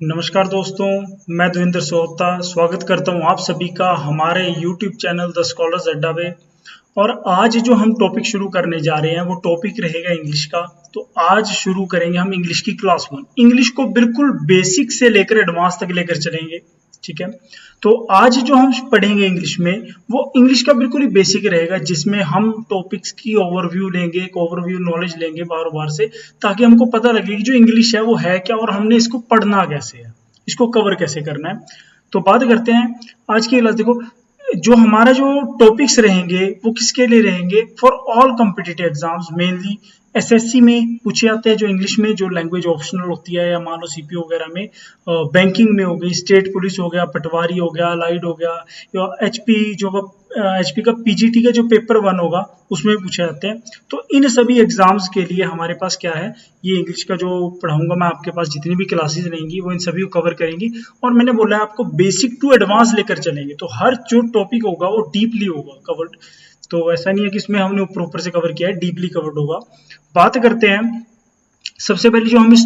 नमस्कार दोस्तों, मैं देवेंद्र सोहता स्वागत करता हूं आप सभी का हमारे YouTube चैनल द स्कॉलर्स अड्डा पे। और आज जो हम टॉपिक शुरू करने जा रहे हैं वो टॉपिक रहेगा इंग्लिश का। तो आज शुरू करेंगे हम इंग्लिश की क्लास 1। इंग्लिश को बिल्कुल बेसिक से लेकर एडवांस तक लेकर चलेंगे, ठीक है। तो आज जो हम पढ़ेंगे इंग्लिश में वो इंग्लिश का बिल्कुल ही बेसिक रहेगा, जिसमें हम टॉपिक्स की ओवरव्यू लेंगे, एक ओवरव्यू नॉलेज लेंगे बार बार से, ताकि हमको पता लगे कि जो इंग्लिश है वो है क्या और हमने इसको पढ़ना कैसे है, इसको कवर कैसे करना है। तो बात करते हैं आज की क्लास। देखो, जो हमारा जो टॉपिक्स रहेंगे वो किसके लिए रहेंगे? For all competitive exams, mainly SSC में पूछे जाते हैं, जो इंग्लिश में जो लैंग्वेज ऑप्शनल होती है, या मान लो सीपीओ वगैरह में, बैंकिंग में हो गई, स्टेट पुलिस हो गया, पटवारी हो गया, अलाइड हो गया, या एचपी का पीजीटी का जो पेपर 1 होगा उसमें पूछे जाते हैं। तो इन सभी एग्जाम्स के लिए हमारे पास क्या है, ये इंग्लिश का जो पढ़ाऊंगा मैं आपके पास, जितनी भी क्लासेस रहेंगी वो इन सभी को कवर करेंगी। और मैंने बोला है आपको बेसिक टू एडवांस लेकर चलेंगे, तो हर जो टॉपिक होगा वो डीपली होगा कवर्ड। तो ऐसा नहीं है कि इसमें हमने ऊपर ऊपर से कवर किया है, डीपली कवर्ड होगा। बात करते हैं सबसे पहले जो हम इस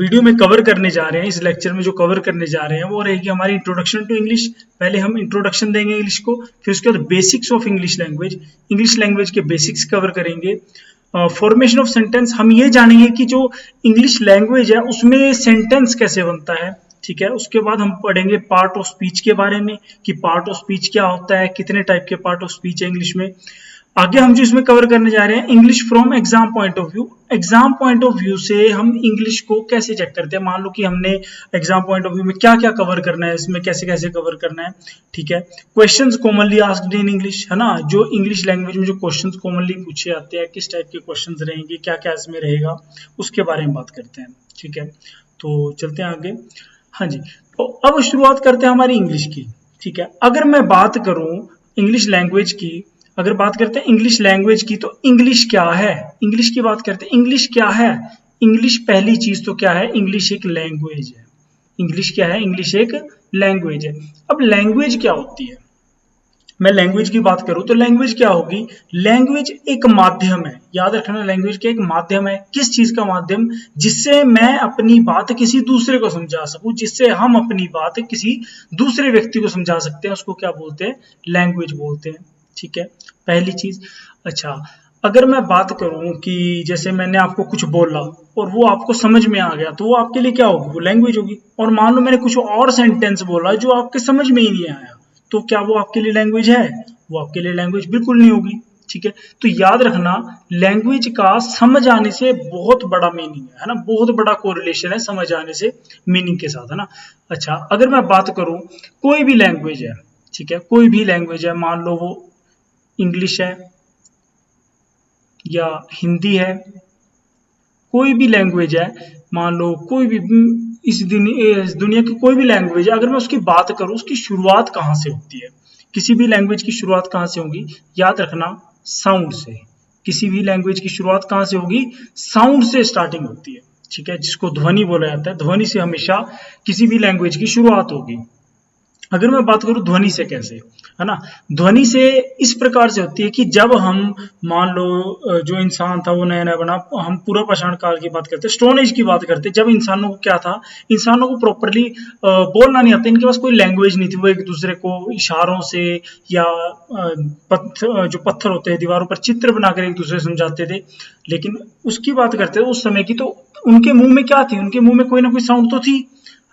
वीडियो में कवर करने जा रहे हैं, इस लेक्चर में जो कवर करने जा रहे हैं वो रहेगी हमारी इंट्रोडक्शन टू इंग्लिश। पहले हम इंट्रोडक्शन देंगे इंग्लिश को, फिर उसके बाद बेसिक्स ऑफ इंग्लिश लैंग्वेज के बेसिक्स कवर करेंगे। फॉर्मेशन ऑफ सेंटेंस, हम ये जानेंगे कि जो इंग्लिश लैंग्वेज है उसमें सेंटेंस कैसे बनता है, ठीक है। उसके बाद हम पढ़ेंगे पार्ट ऑफ स्पीच के बारे में, कि पार्ट ऑफ स्पीच क्या होता है, कितने टाइप के पार्ट ऑफ स्पीच है इंग्लिश में। आगे हम जो इसमें कवर करने जा रहे हैं, English from exam point of view. Exam point of view से हम इंग्लिश को कैसे चेक करते हैं। मान लो कि हमने एग्जाम पॉइंट ऑफ व्यू में क्या क्या कवर करना है, इसमें कैसे कैसे कवर करना है, ठीक है। Questions commonly asked in English, है ना, जो इंग्लिश लैंग्वेज में जो क्वेश्चंस कॉमनली पूछे जाते हैं, किस टाइप के क्वेश्चंस रहेंगे, क्या क्या इसमें रहेगा, उसके बारे में बात करते हैं, ठीक है। तो चलते हैं आगे। हाँ जी, तो अब शुरुआत करते हैं हमारी इंग्लिश की, ठीक है। अगर मैं बात करूं इंग्लिश लैंग्वेज की, अगर बात करते हैं इंग्लिश लैंग्वेज की, तो इंग्लिश क्या है? इंग्लिश की बात करते हैं, इंग्लिश क्या है? इंग्लिश पहली चीज तो क्या है, इंग्लिश एक लैंग्वेज है। इंग्लिश क्या है? इंग्लिश एक लैंग्वेज है। अब लैंग्वेज क्या होती है? मैं लैंग्वेज की बात करूं तो लैंग्वेज क्या होगी? लैंग्वेज एक माध्यम है, याद रखना, लैंग्वेज का एक माध्यम है। किस चीज का माध्यम? जिससे मैं अपनी बात किसी दूसरे को समझा सकूं, जिससे हम अपनी बात किसी दूसरे व्यक्ति को समझा सकते हैं, उसको क्या बोलते हैं? लैंग्वेज बोलते हैं, ठीक है, पहली चीज। अच्छा, अगर मैं बात करूं कि जैसे मैंने आपको कुछ बोला और वो आपको समझ में आ गया, तो वो आपके लिए क्या होगी? वो लैंग्वेज होगी। और मान लो मैंने कुछ और सेंटेंस बोला जो आपके समझ में ही नहीं आया, तो क्या वो आपके लिए लैंग्वेज है? वो आपके लिए लैंग्वेज बिल्कुल नहीं होगी, ठीक है। तो याद रखना, लैंग्वेज का समझ आने से बहुत बड़ा मीनिंग है ना, बहुत बड़ा कोरिलेशन है समझ आने से मीनिंग के साथ, है ना। अच्छा, अगर मैं बात करूं, कोई भी लैंग्वेज है, ठीक है, कोई भी लैंग्वेज है, मान लो वो इंग्लिश है या हिंदी है, कोई भी लैंग्वेज है, मान लो कोई भी इस दुनिया की कोई भी लैंग्वेज है, अगर मैं उसकी बात करूं, उसकी शुरुआत कहाँ से होती है? किसी भी लैंग्वेज की शुरुआत कहाँ से होगी? याद रखना, साउंड से। किसी भी लैंग्वेज की शुरुआत कहाँ से होगी? साउंड से स्टार्टिंग होती है, ठीक है, जिसको ध्वनि बोला जाता है। ध्वनि से हमेशा किसी भी लैंग्वेज की शुरुआत होगी। अगर मैं बात करूं ध्वनि से कैसे, है ना, ध्वनि से इस प्रकार से होती है कि जब हम, मान लो जो इंसान था वो नया नया बना, हम पूर्व पाषाण काल की बात करते हैं, स्टोन एज की बात करते हैं, जब इंसानों को क्या था, इंसानों को प्रॉपरली बोलना नहीं आता, इनके पास कोई लैंग्वेज नहीं थी, वो एक दूसरे को इशारों से या जो पत्थर होते हैं दीवारों पर चित्र बनाकर एक दूसरे से समझाते थे। लेकिन उसकी बात करते हैं उस समय की, तो उनके मुंह में क्या थी? उनके मुंह में कोई ना कोई साउंड तो थी,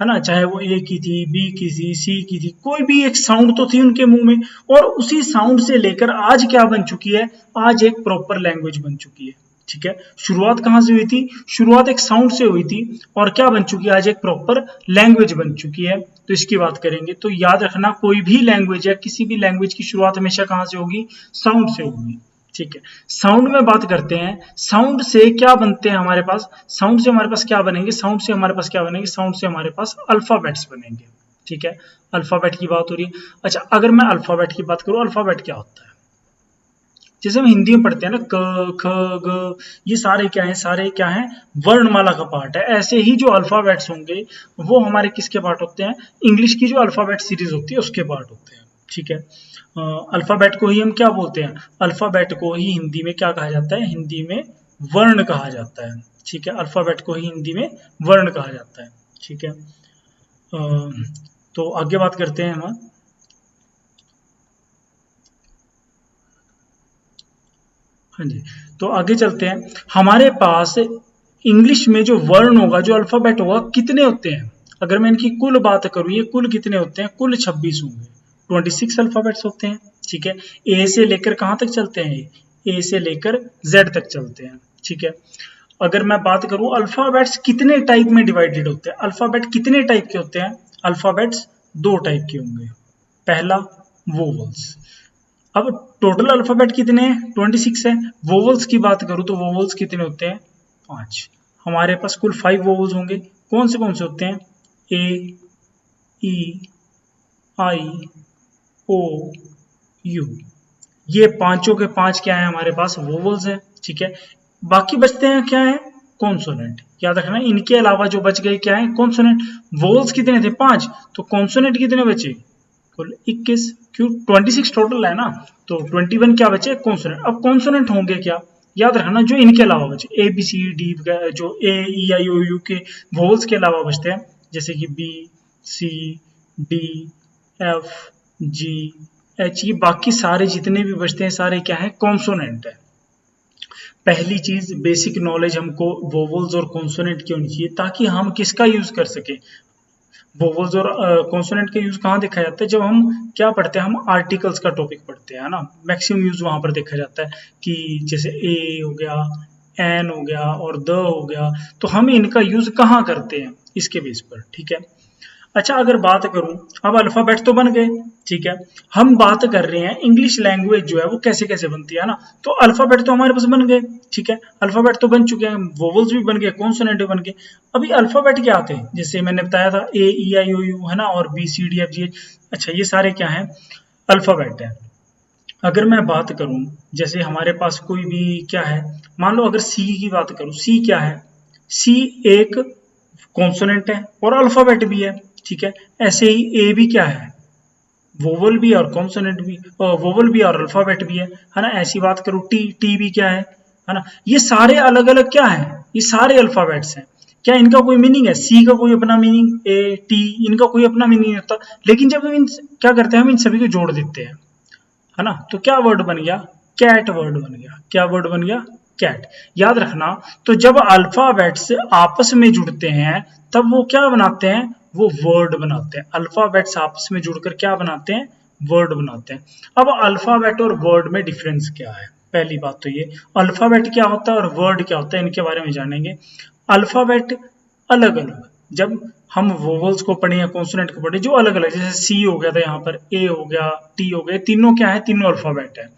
है ना, चाहे वो ए की थी, बी की थी, सी की थी, कोई भी एक साउंड तो थी उनके मुंह में। और उसी साउंड से लेकर आज क्या बन चुकी है? आज एक प्रॉपर लैंग्वेज बन चुकी है, ठीक है। शुरुआत कहाँ से हुई थी? शुरुआत एक साउंड से हुई थी, और क्या बन चुकी है? आज एक प्रॉपर लैंग्वेज बन चुकी है। तो इसकी बात करेंगे, तो याद रखना, कोई भी लैंग्वेज है, किसी भी लैंग्वेज की शुरुआत हमेशा कहाँ से होगी? साउंड से होगी, ठीक है। साउंड में बात करते हैं, साउंड से क्या बनते हैं हमारे पास? साउंड से हमारे पास क्या बनेंगे? साउंड से हमारे पास क्या बनेंगे? साउंड से हमारे पास अल्फाबेट्स बनेंगे, ठीक है। अल्फाबेट की बात हो रही है। अच्छा, अगर मैं अल्फाबेट की बात करूं, अल्फाबेट क्या होता है? जैसे हम हिंदी में पढ़ते हैं ना, क ख ग, ये सारे क्या है? सारे क्या है? वर्णमाला का पार्ट है। ऐसे ही जो अल्फाबेट्स होंगे वो हमारे किसके पार्ट होते हैं? इंग्लिश की जो अल्फाबेट सीरीज होती है उसके पार्ट होते हैं, ठीक है। अल्फाबेट को ही हम क्या बोलते हैं? अल्फाबेट को ही हिंदी में क्या कहा जाता है? हिंदी में वर्ण कहा जाता है, ठीक है। अल्फाबेट को ही हिंदी में वर्ण कहा जाता है, ठीक है। तो आगे बात करते हैं हम। हाँ जी, तो आगे चलते हैं। हमारे पास इंग्लिश में जो वर्ण होगा, जो अल्फाबेट होगा, कितने होते हैं? अगर मैं इनकी कुल बात करूँ, ये कुल कितने होते हैं? कुल 26 होंगे। 26 अल्फाबेट्स होते हैं, ठीक है। ए से लेकर कहाँ तक चलते हैं? ए से लेकर जेड तक चलते हैं, ठीक है। अगर मैं बात करूं अल्फाबेट्स कितने टाइप में डिवाइडेड होते हैं, अल्फाबेट कितने टाइप के होते हैं? अल्फाबेट्स दो टाइप के होंगे। पहला वोवल्स। अब टोटल अल्फाबेट कितने हैं? 26 है। वोवल्स की बात करूं तो वोवल्स कितने होते हैं? 5। हमारे पास कुल 5 वोवल्स होंगे। कौन से होते हैं? ए, ई, आई, ओ, यू। ये पांचों के पांच क्या है? हमारे पास वोवल्स है, ठीक है। बाकी बचते हैं क्या है? कॉन्सोनेंट। याद रखना, इनके अलावा जो बच गए क्या है? कॉन्सोनेंट। वोवल्स कितने थे? 5। तो कॉन्सोनेंट कितने बचे? कुल 21। क्यों? 26 टोटल है ना, तो 21 क्या बचे? कॉन्सोनेंट। अब कॉन्सोनेंट होंगे क्या? याद रखना, जो इनके अलावा बचे, ए बी सी डी, जो ए ई आई ओ यू के वोवल्स के अलावा बचते हैं, जैसे कि B, C, D, F, G, H, ये बाकी सारे जितने भी बचते हैं सारे क्या है? कॉन्सोनेंट है। पहली चीज बेसिक नॉलेज हमको वोवल्स और कॉन्सोनेंट की होनी चाहिए, ताकि हम किसका यूज कर सके? वोवल्स और कॉन्सोनेंट का यूज कहाँ देखा जाता है? जब हम क्या पढ़ते हैं? हम आर्टिकल्स का टॉपिक पढ़ते हैं, है ना। मैक्सिमम यूज वहां पर देखा जाता है कि जैसे ए हो गया, एन हो गया और द हो गया, तो हम इनका यूज कहाँ करते हैं? इसके बेस पर, ठीक है। अच्छा, अगर बात करूं, अब अल्फाबेट तो बन गए, ठीक है। हम बात कर रहे हैं इंग्लिश लैंग्वेज जो है वो कैसे कैसे बनती है ना। तो अल्फाबेट तो हमारे पास बन गए, ठीक है। अल्फाबेट तो बन चुके हैं, वोवल्स भी बन गए, कॉन्सोनेंट भी बन गए। अभी अल्फाबेट क्या आते हैं? जैसे मैंने बताया था, ए ई आई ओ यू, है ना, और B C D F G H. अच्छा, ये सारे क्या है? अल्फाबेट है। अगर मैं बात करूं, जैसे हमारे पास कोई भी क्या है, मान लो अगर सी की बात करूं, सी क्या है? सी एक कॉन्सोनेंट है और अल्फाबेट भी है, ठीक है। ऐसे ही ए भी क्या है? वोवल भी और कॉन्सोनेंट भी, वोवल भी और अल्फाबेट भी है ना। ऐसी बात करूं, टी, टी भी क्या है ना। ये सारे अलग अलग क्या है? ये सारे अल्फाबेट्स हैं। क्या इनका कोई मीनिंग है? सी का कोई अपना मीनिंग, ए, टी, इनका कोई अपना मीनिंग नहीं होता। लेकिन जब हम इन क्या करते हैं, हम इन सभी को जोड़ देते हैं, है ना। तो क्या वर्ड बन गया? कैट वर्ड बन गया। क्या वर्ड बन गया? कैट। याद रखना, तो जब अल्फाबेट्स आपस में जुड़ते हैं तब वो क्या बनाते हैं? वो वर्ड बनाते हैं। अल्फाबेट्स आपस में जुड़कर क्या बनाते हैं? वर्ड बनाते हैं। अब अल्फाबेट और वर्ड में डिफरेंस क्या है? पहली बात तो ये, अल्फाबेट क्या होता है और वर्ड क्या होता है, इनके बारे में जानेंगे। अल्फाबेट अलग अलग, जब हम वोवल्स को पढ़े या कॉन्सोनेंट को पढ़े, जो अलग अलग, जैसे सी हो गया था, यहाँ पर ए हो गया, टी हो गया, तीनों क्या है? तीनों अल्फाबेट है।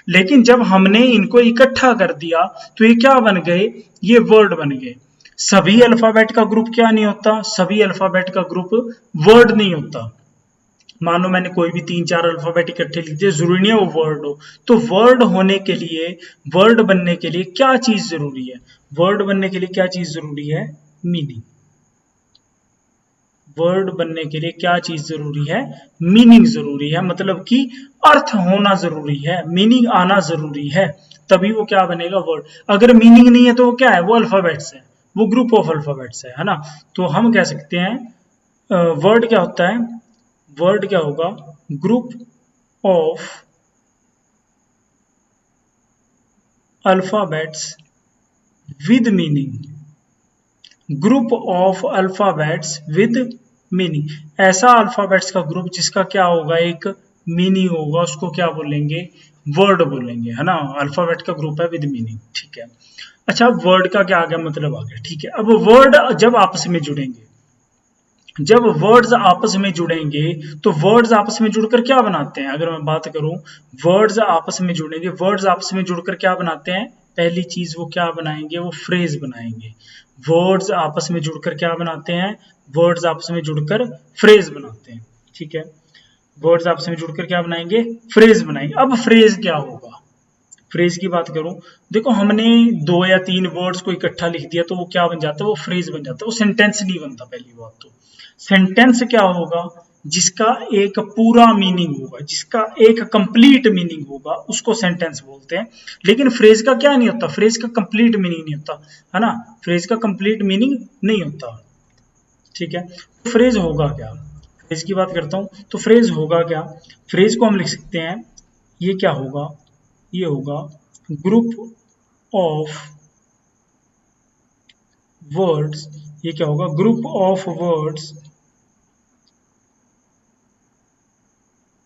लेकिन जब हमने इनको इकट्ठा कर दिया तो ये क्या बन गए? ये वर्ड बन गए। सभी अल्फाबेट का ग्रुप क्या नहीं होता? सभी अल्फाबेट का ग्रुप वर्ड नहीं होता। मान लो मैंने कोई भी 3-4 अल्फाबेट इकट्ठे लिख दिए, जरूरी नहीं है वो वर्ड हो। तो वर्ड होने के लिए, वर्ड बनने के लिए क्या चीज जरूरी है? वर्ड बनने के लिए क्या चीज जरूरी है? मीनिंग। वर्ड बनने के लिए क्या चीज जरूरी है? मीनिंग जरूरी है, मतलब कि अर्थ होना जरूरी है, मीनिंग आना जरूरी है, तभी वो क्या बनेगा? वर्ड। अगर मीनिंग नहीं है तो वो क्या है? वो अल्फाबेट्स है, वो ग्रुप ऑफ अल्फाबेट्स है ना। तो हम कह सकते हैं वर्ड क्या होता है? वर्ड क्या होगा? Group of alphabets with meaning. Group of alphabets with meaning. ऐसा अल्फाबेट्स का ग्रुप जिसका क्या होगा? एक मीनिंग होगा, उसको क्या बोलेंगे? वर्ड बोलेंगे, है ना। अल्फाबेट का ग्रुप है विद मीनिंग, ठीक है। अच्छा, वर्ड का क्या आ गया? मतलब आ गया, ठीक है। अब वर्ड जब आपस में जुड़ेंगे, जब वर्ड्स आपस में जुड़ेंगे तो वर्ड्स आपस में जुड़कर क्या बनाते हैं? अगर मैं बात करूं, वर्ड्स आपस में जुड़ेंगे, वर्ड्स आपस में जुड़कर क्या बनाते हैं? पहली चीज वो क्या बनाएंगे? वो फ्रेज बनाएंगे। वर्ड्स आपस में जुड़कर क्या बनाते हैं? वर्ड्स आपस में जुड़कर फ्रेज बनाते हैं, ठीक है। वर्ड्स आपस में जुड़कर क्या बनाएंगे? फ्रेज बनाएंगे। अब फ्रेज क्या होगा? फ्रेज की बात करूं, देखो हमने 2 या 3 वर्ड्स को इकट्ठा लिख दिया तो वो क्या बन जाता है? वो फ्रेज बन जाता है, वो सेंटेंस नहीं बनता। पहली बात तो सेंटेंस क्या होगा? जिसका एक पूरा मीनिंग होगा, जिसका एक कंप्लीट मीनिंग होगा, उसको सेंटेंस बोलते हैं। लेकिन फ्रेज का क्या नहीं होता? फ्रेज का कंप्लीट मीनिंग नहीं होता, है ना। फ्रेज का कंप्लीट मीनिंग नहीं होता। ठीक है। फ्रेज होगा क्या, फ्रेज की बात करता हूँ तो फ्रेज होगा क्या, फ्रेज को हम लिख सकते हैं, ये क्या होगा, ये होगा ग्रुप ऑफ वर्ड्स, ये क्या होगा, group of words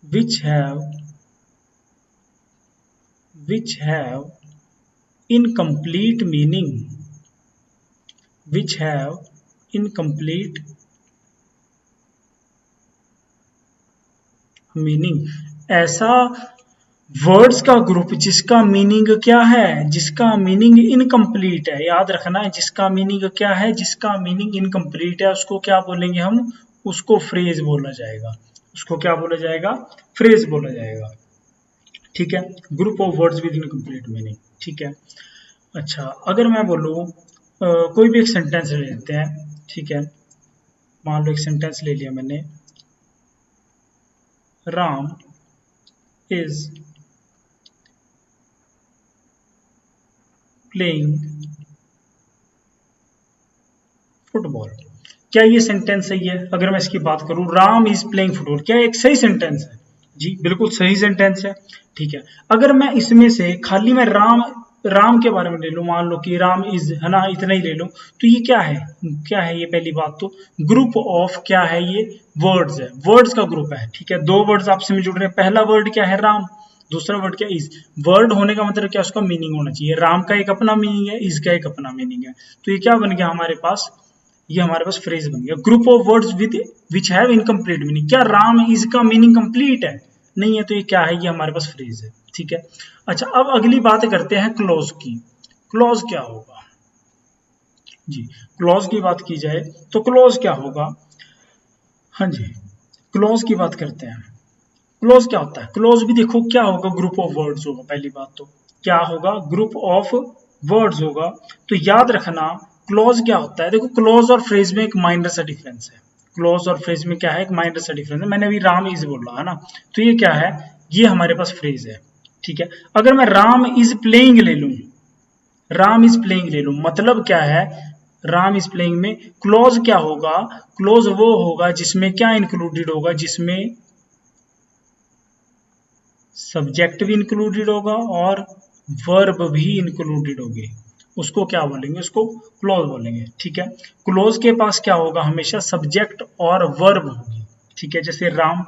which have incomplete meaning, which have incomplete meaning, ऐसा वर्ड्स का ग्रुप जिसका मीनिंग क्या है, जिसका मीनिंग इनकम्प्लीट है, याद रखना है, जिसका मीनिंग क्या है, जिसका मीनिंग इनकम्प्लीट है उसको क्या बोलेंगे हम, उसको फ्रेज बोला जाएगा, उसको क्या बोला जाएगा, फ्रेज बोला जाएगा। ठीक है, group of words with incomplete meaning. ठीक है, अच्छा अगर मैं बोलूँ कोई भी एक सेंटेंस ले लेते हैं, ठीक है, मान लो एक सेंटेंस ले लिया मैंने, राम इज प्लेइंग फुटबॉल। क्या ये सेंटेंस सही है? अगर मैं इसकी बात करूं, राम इज प्लेइंग फुटबॉल, क्या एक सही सेंटेंस है? जी बिल्कुल सही सेंटेंस है। ठीक है, अगर मैं इसमें से खाली मैं राम के बारे में ले लूं, मान लो कि राम इज, है ना, इतना ही ले लूं, तो ये क्या है, क्या है ये, पहली बात तो ग्रुप ऑफ क्या है, ये वर्ड्स है, वर्ड्स का ग्रुप है। ठीक है, दो वर्ड्स आपस में जुड़ रहे हैं, पहला वर्ड क्या है, राम, दूसरा वर्ड क्या, इज। वर्ड होने का मतलब क्या, उसका मीनिंग होना चाहिए, राम का एक अपना मीनिंग है, इज का एक अपना मीनिंग है, तो ये क्या बन गया हमारे पास, ये हमारे पास फ्रेज बन गया, group of words with which have incomplete meaning. क्या राम इज का मीनिंग कंप्लीट है? नहीं है, तो ये क्या है, ये हमारे पास फ्रेज है। ठीक है, अच्छा अब अगली बात करते हैं क्लॉज की। क्लॉज क्या होगा जी, क्लॉज की बात की जाए तो क्लॉज क्या होगा, हाँ जी, क्लॉज की बात करते हैं। क्लॉज क्या होता है, क्लॉज भी देखो क्या होगा, ग्रुप ऑफ वर्ड्स होगा, पहली बात तो क्या होगा, ग्रुप ऑफ वर्ड्स होगा। तो याद रखना क्लॉज क्या होता है, देखो क्लॉज और फ्रेज में एक माइनर सा डिफरेंस है, क्लॉज और फ्रेज में क्या है, एक माइनर सा डिफरेंस है। मैंने अभी राम इज बोला है ना, तो ये क्या है, ये हमारे पास फ्रेज है। ठीक है, अगर मैं राम इज प्लेइंग ले लूं, राम इज प्लेइंग ले लूं, मतलब क्या है, राम इज प्लेइंग में क्लॉज क्या होगा, क्लॉज वो होगा जिसमें क्या इंक्लूडेड होगा, जिसमें सब्जेक्ट भी इंक्लूडेड होगा और वर्ब भी इंक्लूडेड होगी, उसको क्या बोलेंगे, उसको क्लॉज बोलेंगे। ठीक है, क्लॉज के पास क्या होगा, हमेशा सब्जेक्ट और वर्ब होगी। ठीक है, जैसे राम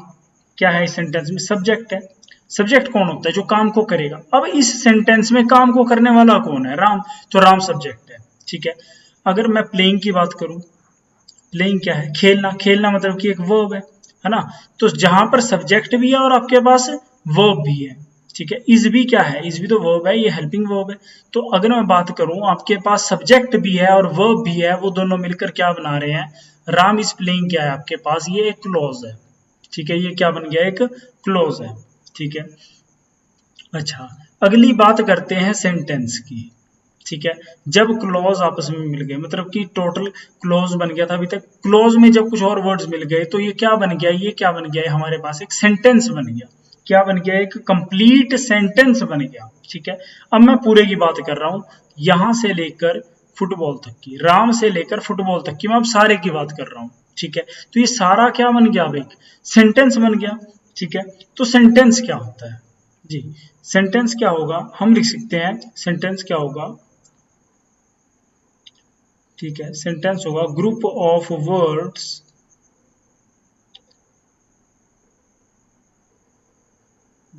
क्या है, इस सेंटेंस में सब्जेक्ट है, सब्जेक्ट कौन होता है, जो काम को करेगा। अब इस सेंटेंस में काम को करने वाला कौन है, राम, तो राम सब्जेक्ट है। ठीक है, अगर मैं प्लेइंग की बात करूं, प्लेइंग क्या है, खेलना, खेलना मतलब कि एक वर्ब है ना, तो जहां पर सब्जेक्ट भी है और आपके पास वर्ब भी है। ठीक है, इज भी क्या है, इज भी तो वर्ब है, ये हेल्पिंग वर्ब है। तो अगर मैं बात करूं, आपके पास सब्जेक्ट भी है और वर्ब भी है, वो दोनों मिलकर क्या बना रहे हैं, राम इज प्लेइंग क्या है आपके पास, ये एक क्लॉज है। ठीक है, ये क्या बन गया, एक क्लॉज है। ठीक है, अच्छा अगली बात करते हैं सेंटेंस की। ठीक है, जब क्लॉज आपस में मिल गए, मतलब कि टोटल क्लॉज बन गया था अभी तक, क्लॉज में जब कुछ और वर्ड्स मिल गए तो ये क्या बन गया, ये क्या बन गया, हमारे पास एक सेंटेंस बन गया। क्या बन गया, एक कंप्लीट सेंटेंस बन गया। ठीक है, अब मैं पूरे की बात कर रहा हूं, यहां से लेकर फुटबॉल तक की, राम से लेकर फुटबॉल तक की, मैं अब सारे की बात कर रहा हूं। ठीक है, तो ये सारा क्या बन गया, अब एक सेंटेंस बन गया। ठीक है, तो सेंटेंस क्या होता है जी, सेंटेंस क्या होगा, हम लिख सकते हैं सेंटेंस क्या होगा, ठीक है, सेंटेंस होगा group of words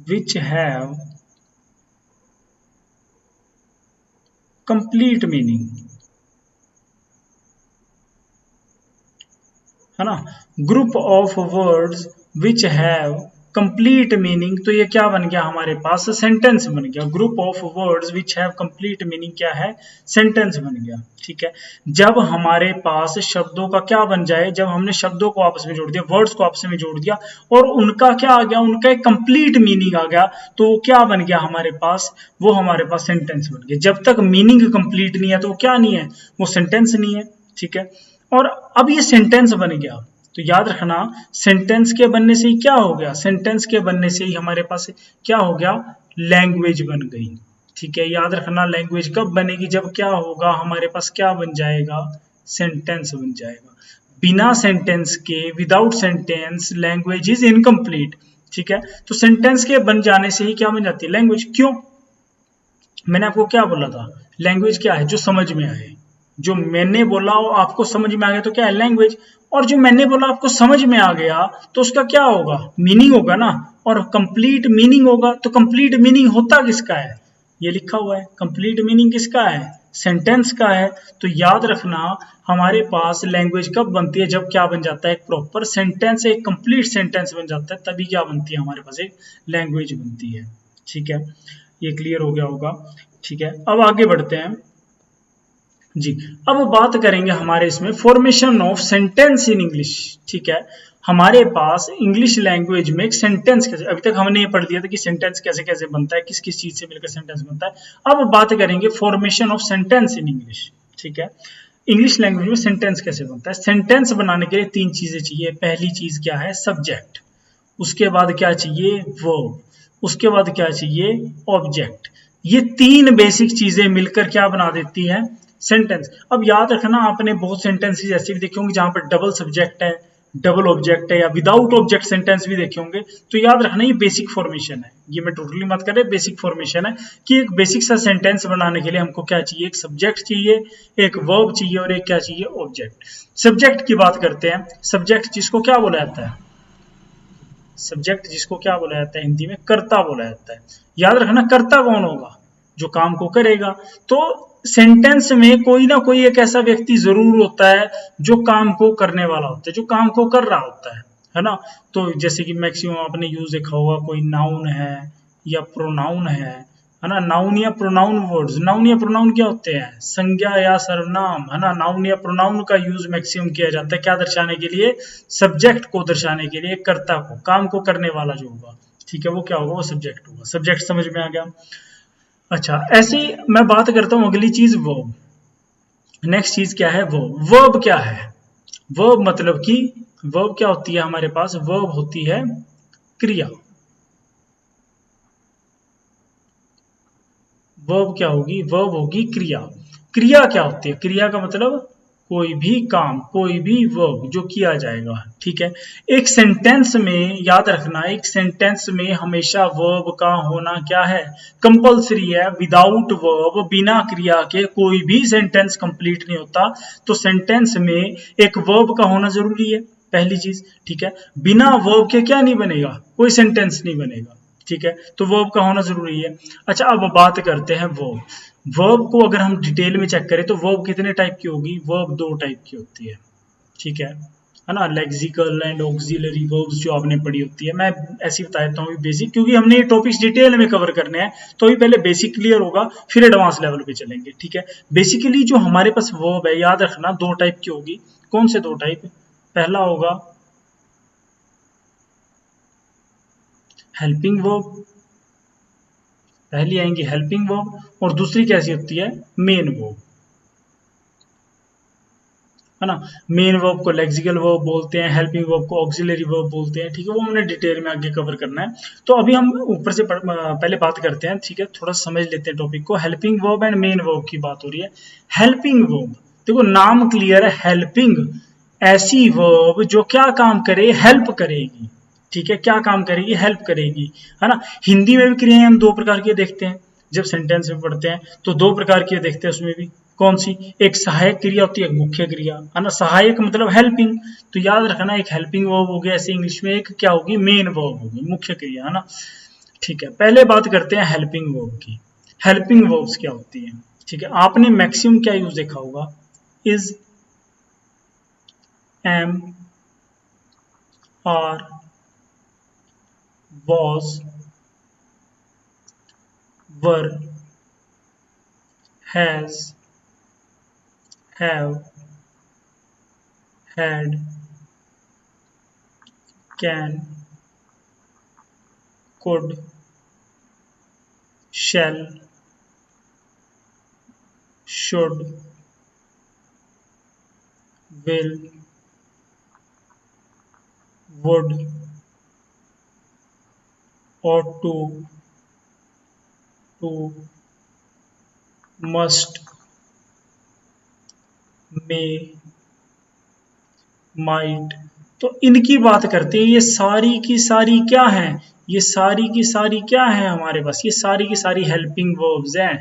which have complete meaning, है ना, group of words which have complete meaning, तो ये क्या बन गया हमारे पास, सेंटेंस बन गया। Group of words which have complete meaning क्या है, सेंटेंस बन गया। ठीक है, जब हमारे पास शब्दों का क्या बन जाए, जब हमने शब्दों को आपस में जोड़ दिया, वर्ड्स को आपस में जोड़ दिया और उनका क्या आ गया, उनका एक कंप्लीट मीनिंग आ गया, तो क्या बन गया हमारे पास, वो हमारे पास सेंटेंस बन गया। जब तक मीनिंग कंप्लीट नहीं है तो वो क्या नहीं है, वो सेंटेंस नहीं है। ठीक है, और अब ये सेंटेंस बन गया, तो याद रखना सेंटेंस के बनने से ही क्या हो गया, सेंटेंस के बनने से ही हमारे पास क्या हो गया, लैंग्वेज बन गई। ठीक है, याद रखना लैंग्वेज कब बनेगी, जब क्या होगा, हमारे पास क्या बन जाएगा, सेंटेंस बन जाएगा। बिना सेंटेंस के, without sentence language is incomplete. ठीक है, तो सेंटेंस के बन जाने से ही क्या बन जाती है? लैंग्वेज। क्यों? मैंने आपको क्या बोला था? लैंग्वेज क्या है? जो समझ में आए। जो मैंने बोला और आपको समझ में आ गया तो क्या है? लैंग्वेज। और जो मैंने बोला आपको समझ में आ गया तो उसका क्या होगा? मीनिंग होगा ना। और कंप्लीट मीनिंग होगा। तो कंप्लीट मीनिंग होता किसका है? ये लिखा हुआ है, कंप्लीट मीनिंग किसका है? सेंटेंस का है। तो याद रखना, हमारे पास लैंग्वेज कब बनती है? जब क्या बन जाता है? एक प्रॉपर सेंटेंस, एक कंप्लीट सेंटेंस बन जाता है, तभी क्या बनती है? हमारे पास एक लैंग्वेज बनती है। ठीक है, ये क्लियर हो गया होगा। ठीक है, अब आगे बढ़ते हैं जी। अब बात करेंगे हमारे इसमें formation of sentence in English. ठीक है, हमारे पास इंग्लिश लैंग्वेज में एक सेंटेंस कैसे, अभी तक हमने ये पढ़ लिया था कि सेंटेंस कैसे कैसे बनता है, किस किस चीज से मिलकर सेंटेंस बनता है। अब बात करेंगे formation of sentence in English. ठीक है, इंग्लिश लैंग्वेज में सेंटेंस कैसे बनता है? सेंटेंस बनाने के लिए तीन चीजें चाहिए। पहली चीज क्या है? सब्जेक्ट। उसके बाद क्या चाहिए? वर्ब। उसके बाद क्या चाहिए? ऑब्जेक्ट। ये तीन बेसिक चीजें मिलकर क्या बना देती है? सेंटेंस। अब याद रखना, आपने बहुत सेंटेंसेस ऐसे भी देखे होंगे जहां पर डबल सब्जेक्ट है, डबल ऑब्जेक्ट है, या विदाउट ऑब्जेक्ट सेंटेंस भी देखे होंगे। तो याद रखना, ये बेसिक फॉर्मेशन है। ये मैं टोटली मत कर रहा, बेसिक फॉर्मेशन है कि एक बेसिक सा सेंटेंस बनाने के लिए हमको क्या चाहिए? एक सब्जेक्ट चाहिए, एक वर्ब चाहिए और एक क्या चाहिए? ऑब्जेक्ट। सब्जेक्ट की बात करते हैं। सब्जेक्ट जिसको क्या बोला जाता है? सब्जेक्ट जिसको क्या बोला जाता है हिंदी में? कर्ता बोला जाता है। याद रखना, कर्ता कौन होगा? जो काम को करेगा। तो सेंटेंस में कोई ना कोई एक ऐसा व्यक्ति जरूर होता है जो काम को करने वाला होता है, जो काम को कर रहा होता है ना। तो जैसे कि मैक्सिमम आपने यूज देखा होगा, कोई नाउन है या प्रोनाउन है ना। नाउन या प्रोनाउन वर्ड्स, नाउन या प्रोनाउन क्या होते हैं? संज्ञा या सर्वनाम, है ना। नाउन या प्रोनाउन का यूज मैक्सिमम किया जाता है क्या दर्शाने के लिए? सब्जेक्ट को दर्शाने के लिए, कर्ता को, काम को करने वाला जो होगा। ठीक है, वो क्या होगा? वो सब्जेक्ट होगा। सब्जेक्ट समझ में आ गया। अच्छा, ऐसे ही मैं बात करता हूँ अगली चीज, वर्ब। नेक्स्ट चीज क्या है? वर्ब। वर्ब क्या है? वर्ब मतलब कि वर्ब क्या होती है हमारे पास? वर्ब होती है क्रिया। वर्ब क्या होगी? वर्ब होगी क्रिया। क्रिया क्या होती है? क्रिया का मतलब कोई भी काम, कोई भी वर्ब जो किया जाएगा। ठीक है, एक सेंटेंस में याद रखना, एक सेंटेंस में हमेशा वर्ब का होना क्या है? कंपल्सरी है। विदाउट वर्ब, बिना क्रिया के कोई भी सेंटेंस कंप्लीट नहीं होता। तो सेंटेंस में एक वर्ब का होना जरूरी है, पहली चीज। ठीक है, बिना वर्ब के क्या नहीं बनेगा? कोई सेंटेंस नहीं बनेगा। ठीक है, तो वर्ब का होना जरूरी है। अच्छा, अब बात करते हैं वर्ब। वर्ब को अगर हम डिटेल में चेक करें तो वर्ब कितने टाइप की होगी? वर्ब दो टाइप की होती है। ठीक है ना। लेक्सिकल एंड ऑक्सिलरी वर्ब्स जो आपने पढ़ी होती है। मैं ऐसी बता देता हूँ बेसिक, क्योंकि हमने ये टॉपिक्स डिटेल में कवर करने हैं। तो अभी पहले बेसिक क्लियर होगा, फिर एडवांस लेवल पे चलेंगे। ठीक है, बेसिकली जो हमारे पास वर्ब है, याद रखना, दो टाइप की होगी। कौन से दो टाइप? पहला होगा हेल्पिंग वर्ब। पहली आएंगी हेल्पिंग वर्ब, और दूसरी कैसी होती है? मेन वर्ब, है ना। मेन वर्ब को लेक्सिकल वर्ब बोलते हैं, हेल्पिंग वर्ब को ऑक्सिलरी वर्ब बोलते हैं। ठीक है, वो हमने डिटेल में आगे कवर करना है। तो अभी हम ऊपर से पहले बात करते हैं। ठीक है, थोड़ा समझ लेते हैं टॉपिक को। Helping verb and main verb की बात हो रही है। हेल्पिंग वर्ब, देखो नाम क्लियर है। हेल्पिंग ऐसी वर्ब जो क्या काम करे? हेल्प करेगी। ठीक है, क्या काम करेगी? हेल्प करेगी, है ना। हिंदी में भी क्रियाएं हम दो प्रकार की देखते हैं। जब सेंटेंस में पढ़ते हैं तो दो प्रकार की देखते हैं उसमें भी। कौन सी? एक सहायक क्रिया होती है, एक मुख्य क्रिया, है ना। सहायक मतलब हेल्पिंग। तो याद रखना, एक हेल्पिंग वर्ब हो गया ऐसे इंग्लिश में, एक क्या होगी? मेन वर्ब होगी, मुख्य क्रिया, है ना। ठीक है, पहले बात करते हैं हेल्पिंग वर्ब की। हेल्पिंग वर्ब्स क्या होती है? ठीक है, आपने मैक्सिमम क्या यूज देखा होगा? Is, am, are, was, were, has, have, had, can, could, shall, should, will, would, ought to, must, may, might. तो इनकी बात करते हैं, ये सारी की सारी क्या है, ये सारी की सारी क्या है हमारे पास, ये सारी की सारी हेल्पिंग वर्ब्स हैं,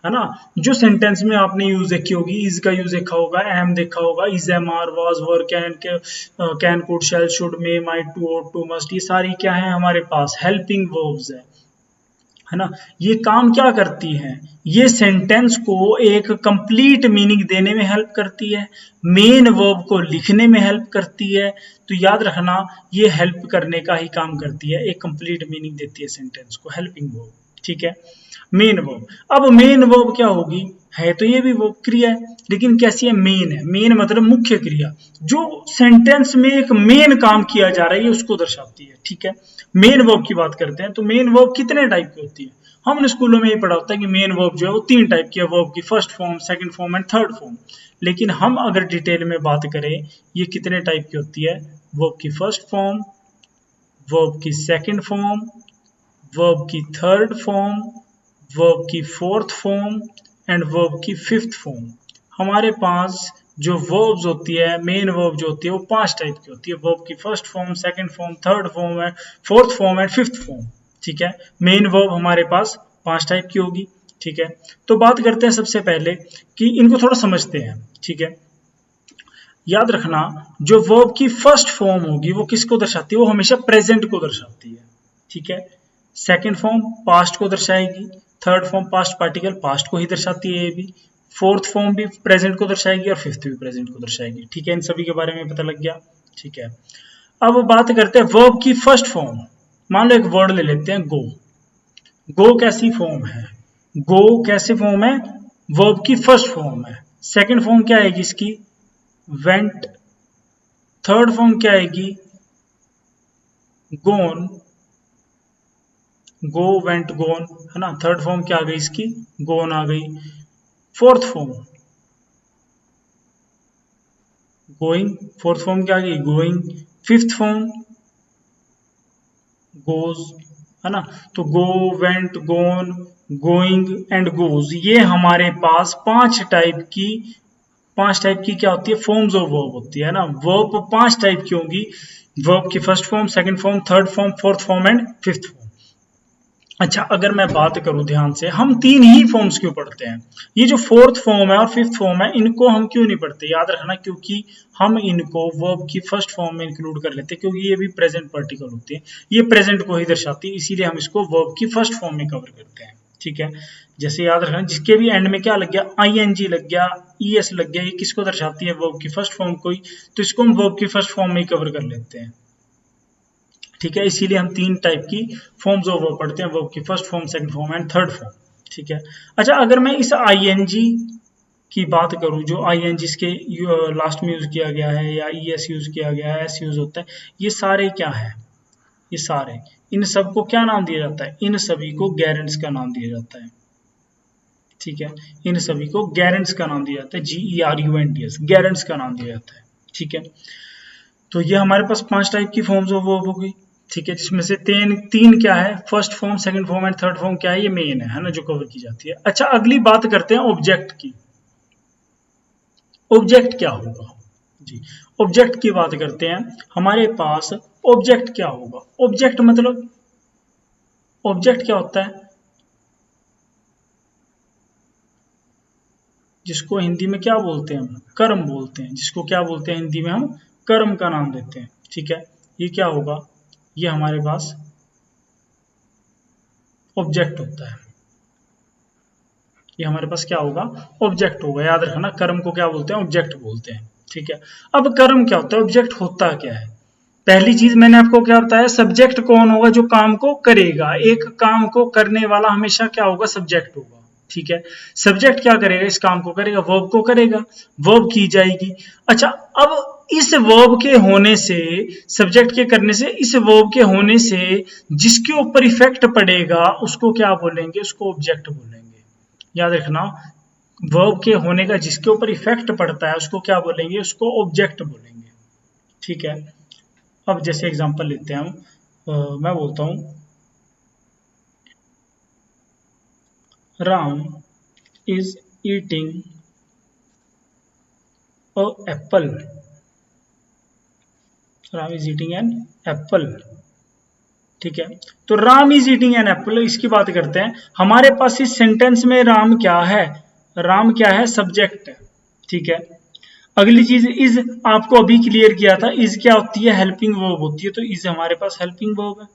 है ना। जो सेंटेंस में आपने यूज देखी होगी, इज का यूज देखा होगा, एम देखा होगा, is, am, are, was, were, can, could, shall, should, may, might, to, ought, to, must, ये सारी क्या है हमारे पास, हेल्पिंग वर्ब्स है ना। ये काम क्या करती हैं, ये सेंटेंस को एक कंप्लीट मीनिंग देने में हेल्प करती है, मेन वर्ब को लिखने में हेल्प करती है। तो याद रखना, ये हेल्प करने का ही काम करती है, एक कंप्लीट मीनिंग देती है सेंटेंस को, हेल्पिंग वर्ब, ठीक है। मेन वर्ब, अब मेन वर्ब क्या होगी, है तो ये भी वर्ब क्रिया है, लेकिन कैसी है, मेन है। मेन मतलब मुख्य क्रिया, जो सेंटेंस में एक मेन काम किया जा रहा है, ये उसको दर्शाती है, ठीक है। मेन वर्ब की बात करते हैं, तो मेन वर्ब कितने टाइप की होती है, हमने स्कूलों में ये पढ़ा होता है कि मेन वर्ब जो है वो 3 टाइप की है, वर्ब की first form, second form and third form. लेकिन हम अगर डिटेल में बात करें, ये कितने टाइप की होती है, वर्ब की फर्स्ट फॉर्म, वर्ब की सेकंड फॉर्म, वर्ब की थर्ड फॉर्म, वर्ब की फोर्थ फॉर्म एंड वर्ब की फिफ्थ फॉर्म। हमारे पास जो वर्ब्स होती है, मेन वर्ब जो होती है, वो 5 टाइप की होती है, वर्ब की first form, second form, third form है, fourth form and fifth form, ठीक है। मेन वर्ब हमारे पास 5 टाइप की होगी, ठीक है। तो बात करते हैं सबसे पहले कि इनको थोड़ा समझते हैं, ठीक है। याद रखना, जो वर्ब की फर्स्ट फॉर्म होगी वो किसको दर्शाती है, वो हमेशा प्रेजेंट को दर्शाती है, ठीक है। सेकंड फॉर्म पास्ट को दर्शाएगी, third form past particle past को ही दर्शाती है ये भी, फोर्थ फॉर्म भी प्रेजेंट को दर्शाएगी और फिफ्थ भी प्रेजेंट को दर्शाएगी, ठीक है। इन सभी के बारे में पता लग गया, ठीक है। अब बात करते हैं वर्ब की फर्स्ट फॉर्म। मान लो एक वर्ड ले लेते हैं, गो। गो कैसी फॉर्म है, गो कैसे फॉर्म है, वर्ब की फर्स्ट फॉर्म है। सेकंड फॉर्म क्या आएगी इसकी, वेंट। थर्ड फॉर्म क्या आएगी, गोन, गो, वेंट, गोन, है ना। थर्ड फॉर्म क्या आ गई इसकी, गोन आ गई। Fourth form going, fourth form क्या आ गई, गोइंग। फिफ्थ फॉर्म गोज, है ना। तो go, went, gone, going and goes, ये हमारे पास 5 टाइप की क्या होती है, फॉर्म्स ऑफ वर्ब होती है ना। वर्ब 5 टाइप की होंगी, वर्ब की first form, second form, third form, fourth form and fifth form. अच्छा, अगर मैं बात करूं ध्यान से, हम 3 ही फॉर्म्स क्यों पढ़ते हैं, ये जो फोर्थ फॉर्म है और फिफ्थ फॉर्म है, इनको हम क्यों नहीं पढ़ते, याद रखना, क्योंकि हम इनको वर्ब की फर्स्ट फॉर्म में इंक्लूड कर लेते हैं, क्योंकि ये भी प्रेजेंट पार्टिकल होते हैं, ये प्रेजेंट को ही दर्शाती है, इसीलिए हम इसको वर्ब की फर्स्ट फॉर्म में कवर करते हैं, ठीक है। जैसे याद रखना, जिसके भी एंड में क्या लग गया, ing लग गया, es लग गया, ये किसको दर्शाती है, वर्ब की फर्स्ट फॉर्म को ही, तो इसको हम वर्ब की फर्स्ट फॉर्म में ही कवर कर लेते हैं, ठीक है। इसीलिए हम 3 टाइप की फॉर्म्स ऑफ वर्ब पढ़ते हैं, वर्ब की first form, second form and third form, ठीक है। अच्छा, अगर मैं इस आईएनजी की बात करूं, जो आईएनजी के लास्ट में यूज किया गया है, या ईएस यूज किया गया है, एस यूज होता है, ये सारे क्या है, ये सारे, इन सबको क्या नाम दिया जाता है, इन सभी को गैरेंट्स का नाम दिया जाता है, ठीक है। इन सभी को गैरेंट्स का नाम दिया जाता है, GERUNTS, गैरेंट्स का नाम दिया जाता है, ठीक है। तो ये हमारे पास 5 टाइप की फॉर्म्स ऑफ वर्ब हो गई, ठीक है, जिसमें से तीन क्या है, first form, second form and third form क्या है, ये मेन है ना, जो कवर की जाती है। अच्छा, अगली बात करते हैं ऑब्जेक्ट की। ऑब्जेक्ट क्या होगा जी, ऑब्जेक्ट की बात करते हैं। हमारे पास ऑब्जेक्ट क्या होगा, ऑब्जेक्ट मतलब, ऑब्जेक्ट क्या होता है, जिसको हिंदी में क्या बोलते हैं, हम कर्म बोलते हैं, जिसको क्या बोलते हैं हिंदी में, हम कर्म का नाम देते हैं, ठीक है। ये क्या होगा, ये हमारे पास ऑब्जेक्ट होता है, ये हमारे पास क्या होगा, ऑब्जेक्ट होगा। याद रखना, कर्म को क्या बोलते हैं, ऑब्जेक्ट बोलते हैं, ठीक है। अब कर्म क्या होता है, ऑब्जेक्ट होता क्या है, पहली चीज मैंने आपको क्या बताया, सब्जेक्ट कौन होगा, जो काम को करेगा, एक काम को करने वाला हमेशा क्या होगा, सब्जेक्ट होगा, ठीक है। सब्जेक्ट क्या करेगा, इस काम को करेगा, वर्ब को करेगा, वर्ब की जाएगी। अच्छा, अब इस वर्ब के होने से, सब्जेक्ट के करने से, इस वर्ब के होने से जिसके ऊपर इफेक्ट पड़ेगा उसको क्या बोलेंगे, उसको ऑब्जेक्ट बोलेंगे। याद रखना, वर्ब के होने का जिसके ऊपर इफेक्ट पड़ता है उसको क्या बोलेंगे, उसको ऑब्जेक्ट बोलेंगे, ठीक है। अब जैसे एग्जांपल लेते हैं हम, मैं बोलता हूँ, Ram is eating a Apple, Ram is eating an Apple. ठीक है, तो Ram is eating an Apple, इसकी बात करते हैं। हमारे पास इस सेंटेंस में राम क्या है? राम क्या है? सब्जेक्ट है। ठीक है, अगली चीज इज आपको अभी क्लियर किया था। इज क्या होती है? हेल्पिंग वर्ब होती है, तो इज हमारे पास हेल्पिंग वर्ब है।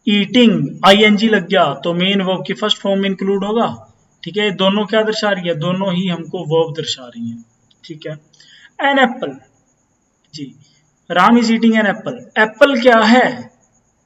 ईटिंग आईएनजी लग गया तो मेन वर्ब की फर्स्ट फॉर्म में इंक्लूड होगा। ठीक है, दोनों क्या दर्शा रही है? दोनों ही हमको वर्ब दर्शा रही है। ठीक है, एन एप्पल जी, Ram is eating an apple. Apple क्या है?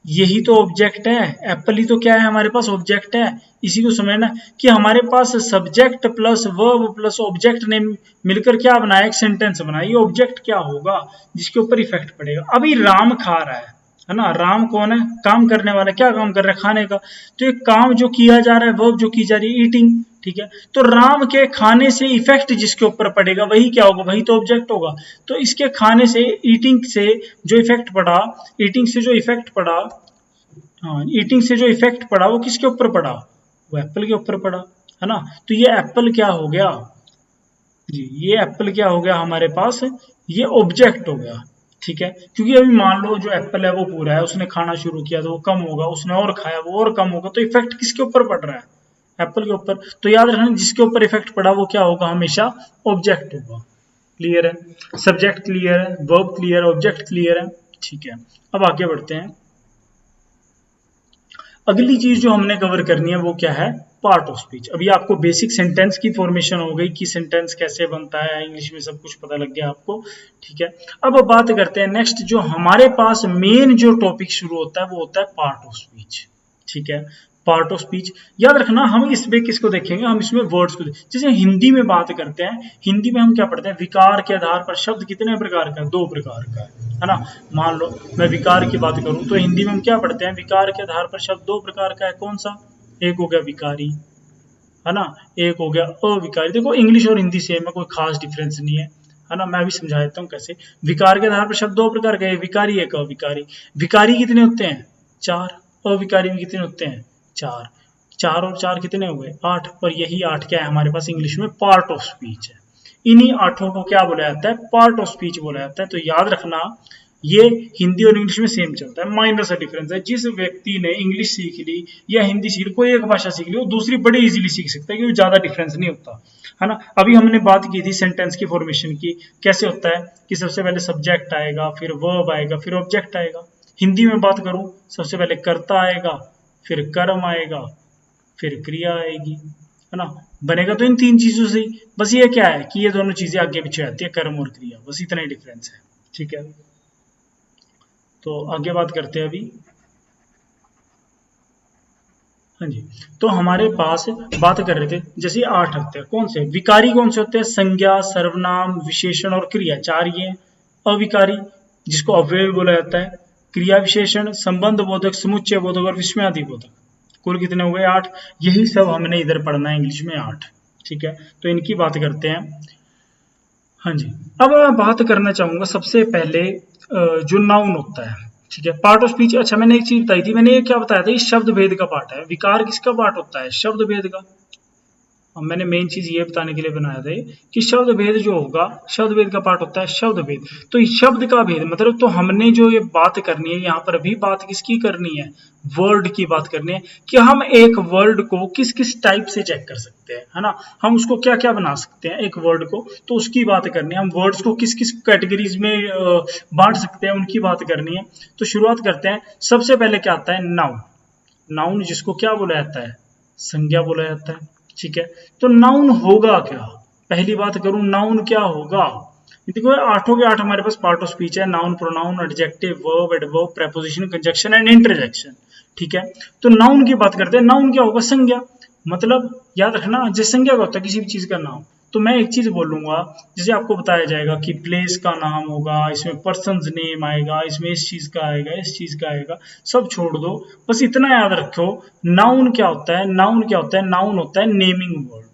यही तो ऑब्जेक्ट है। एप्पल ही तो क्या है? हमारे पास ऑब्जेक्ट है। इसी को समझना कि हमारे पास subject plus verb plus object ने मिलकर क्या बनाया? एक सेंटेंस बनाया। ये ऑब्जेक्ट क्या होगा जिसके ऊपर इफेक्ट पड़ेगा? अभी राम खा रहा है ना। राम कौन है? काम करने वाला। क्या काम कर रहा है? खाने का। तो एक काम जो किया जा रहा है, वर्ब जो की जा रही है, ईटिंग। ठीक है, तो राम के खाने से इफेक्ट जिसके ऊपर पड़ेगा वही क्या होगा? वही तो ऑब्जेक्ट होगा। तो इसके खाने से, ईटिंग से जो इफेक्ट पड़ा, ईटिंग से जो इफेक्ट पड़ा, हाँ, ईटिंग से जो इफेक्ट पड़ा वो किसके ऊपर पड़ा? वो एप्पल के ऊपर पड़ा, है ना। तो ये एप्पल क्या हो गया जी? ये एप्पल क्या हो गया हमारे पास? ये ऑब्जेक्ट हो गया। ठीक है, क्योंकि अभी मान लो जो एप्पल है वो पूरा है, उसने खाना शुरू किया तो वो कम होगा, उसने और खाया वो और कम होगा, तो इफेक्ट किसके ऊपर पड़ रहा है? एप्पल के ऊपर। तो याद रखना, जिसके ऊपर इफेक्ट पड़ा वो क्या होगा? हमेशा ऑब्जेक्ट होगा। क्लियर है? सब्जेक्ट क्लियर है, वर्ब क्लियर है, ऑब्जेक्ट क्लियर है। ठीक है, अब आगे बढ़ते हैं। अगली चीज जो हमने कवर करनी है वो क्या है? Part of speech. अभी आपको बेसिक सेंटेंस की फॉर्मेशन हो गई कि सेंटेंस कैसे बनता है, इंग्लिश में सब कुछ पता लग गया आपको। ठीक है, अब बात करते हैं नेक्स्ट। जो हमारे पास मेन जो टॉपिक शुरू होता है वो होता है पार्ट ऑफ स्पीच। ठीक है, पार्ट ऑफ स्पीच याद रखना। हम इसमें किसको देखेंगे? हम इसमें वर्ड्स को जैसे हिंदी में बात करते हैं, हिंदी में हम क्या पढ़ते हैं? विकार के आधार पर शब्द कितने प्रकार का है? 2 प्रकार का है ना। मान लो मैं विकार की बात करूं तो हिंदी में हम क्या पढ़ते हैं? विकार के आधार पर शब्द 2 प्रकार का है। कौन सा? एक हो गया विकारी, है ना, एक हो गया अविकारी। देखो इंग्लिश और हिंदी सेम है, कोई खास डिफरेंस नहीं है ना। मैं भी समझा देता हूँ कैसे। विकार के आधार पर शब्द 2 प्रकार का है, विकारी एक अविकारी। विकारी कितने होते हैं? 4। अविकारी में कितने होते हैं? 4। 4 और 4 कितने हुए? 8। और यही 8 क्या है हमारे पास इंग्लिश में? पार्ट ऑफ स्पीच है। इन्हीं 8 को क्या बोला जाता है? पार्ट ऑफ स्पीच बोला जाता है। तो याद रखना, ये हिंदी और इंग्लिश में सेम चलता है, माइनर सा डिफरेंस है। जिस व्यक्ति ने इंग्लिश सीख ली या हिंदी सीख ली, कोई एक भाषा सीख ली, वो दूसरी बड़ी इजीली सीख सकता है, क्योंकि ज्यादा डिफरेंस नहीं होता, है ना। अभी हमने बात की थी सेंटेंस की फॉर्मेशन की। कैसे होता है कि सबसे पहले सब्जेक्ट आएगा, फिर वर्ब आएगा, फिर ऑब्जेक्ट आएगा। हिंदी में बात करूं, सबसे पहले कर्ता आएगा, फिर कर्म आएगा, फिर क्रिया आएगी, है ना। बनेगा तो इन 3 चीजों से ही। बस ये क्या है कि ये दोनों चीजें आगे पीछे आती है, कर्म और क्रिया, बस इतना ही डिफरेंस है। ठीक है, तो आगे बात करते हैं अभी। हाँ जी, तो हमारे पास बात कर रहे थे जैसे 8 होते हैं। कौन से विकारी? कौन से होते हैं? संज्ञा, सर्वनाम, विशेषण और क्रिया, 4 ये हैं। अविकारी जिसको अव्यय बोला जाता है, क्रिया विशेषण, संबंध बोधक, समुच्चय बोधक और विस्मयादि बोधक। कुल कितने हो गए? 8। यही सब हमने इधर पढ़ना है इंग्लिश में, 8। ठीक है, तो इनकी बात करते हैं। हाँ जी, अब मैं बात करना चाहूंगा सबसे पहले जो नाउन होता है। ठीक है, पार्ट ऑफ स्पीच। अच्छा, मैंने एक चीज बताई थी, मैंने ये क्या बताया था? ये शब्द भेद का पार्ट है। विकार किसका पार्ट होता है? शब्द भेद का। अब मैंने मेन चीज ये बताने के लिए बनाया था कि शब्द भेद जो होगा, शब्द भेद का पार्ट होता है शब्द भेद। तो इस शब्द का भेद मतलब, तो हमने जो ये बात करनी है यहाँ पर, अभी बात किसकी करनी है? वर्ड की बात करनी है कि हम एक वर्ड को किस किस टाइप से चेक कर सकते हैं, है ना। हम उसको क्या क्या बना सकते हैं एक वर्ड को, तो उसकी बात करनी है। हम वर्ड्स को किस किस कैटेगरीज में बांट सकते हैं, उनकी बात करनी है। तो शुरुआत करते हैं। सबसे पहले क्या आता है? नाउन। नाउन जिसको क्या बोला जाता है? संज्ञा बोला जाता है। ठीक है, तो नाउन होगा क्या? पहली बात करूं, नाउन क्या होगा? देखो 8 के 8 हमारे पास पार्ट ऑफ स्पीच है। Noun, pronoun, adjective, verb, adverb, preposition, conjunction and interjection. ठीक है, तो नाउन की बात करते हैं। नाउन क्या होगा? संज्ञा। मतलब याद रखना, जिस संज्ञा का होता है किसी भी चीज का नाम। तो मैं एक चीज बोलूंगा, जैसे आपको बताया जाएगा कि प्लेस का नाम होगा, इसमें पर्सन्स नेम आएगा, इसमें इस चीज का आएगा, इस चीज का आएगा, सब छोड़ दो, बस इतना याद रखो। नाउन क्या होता है? नाउन क्या होता है? नाउन होता है नेमिंग वर्ड।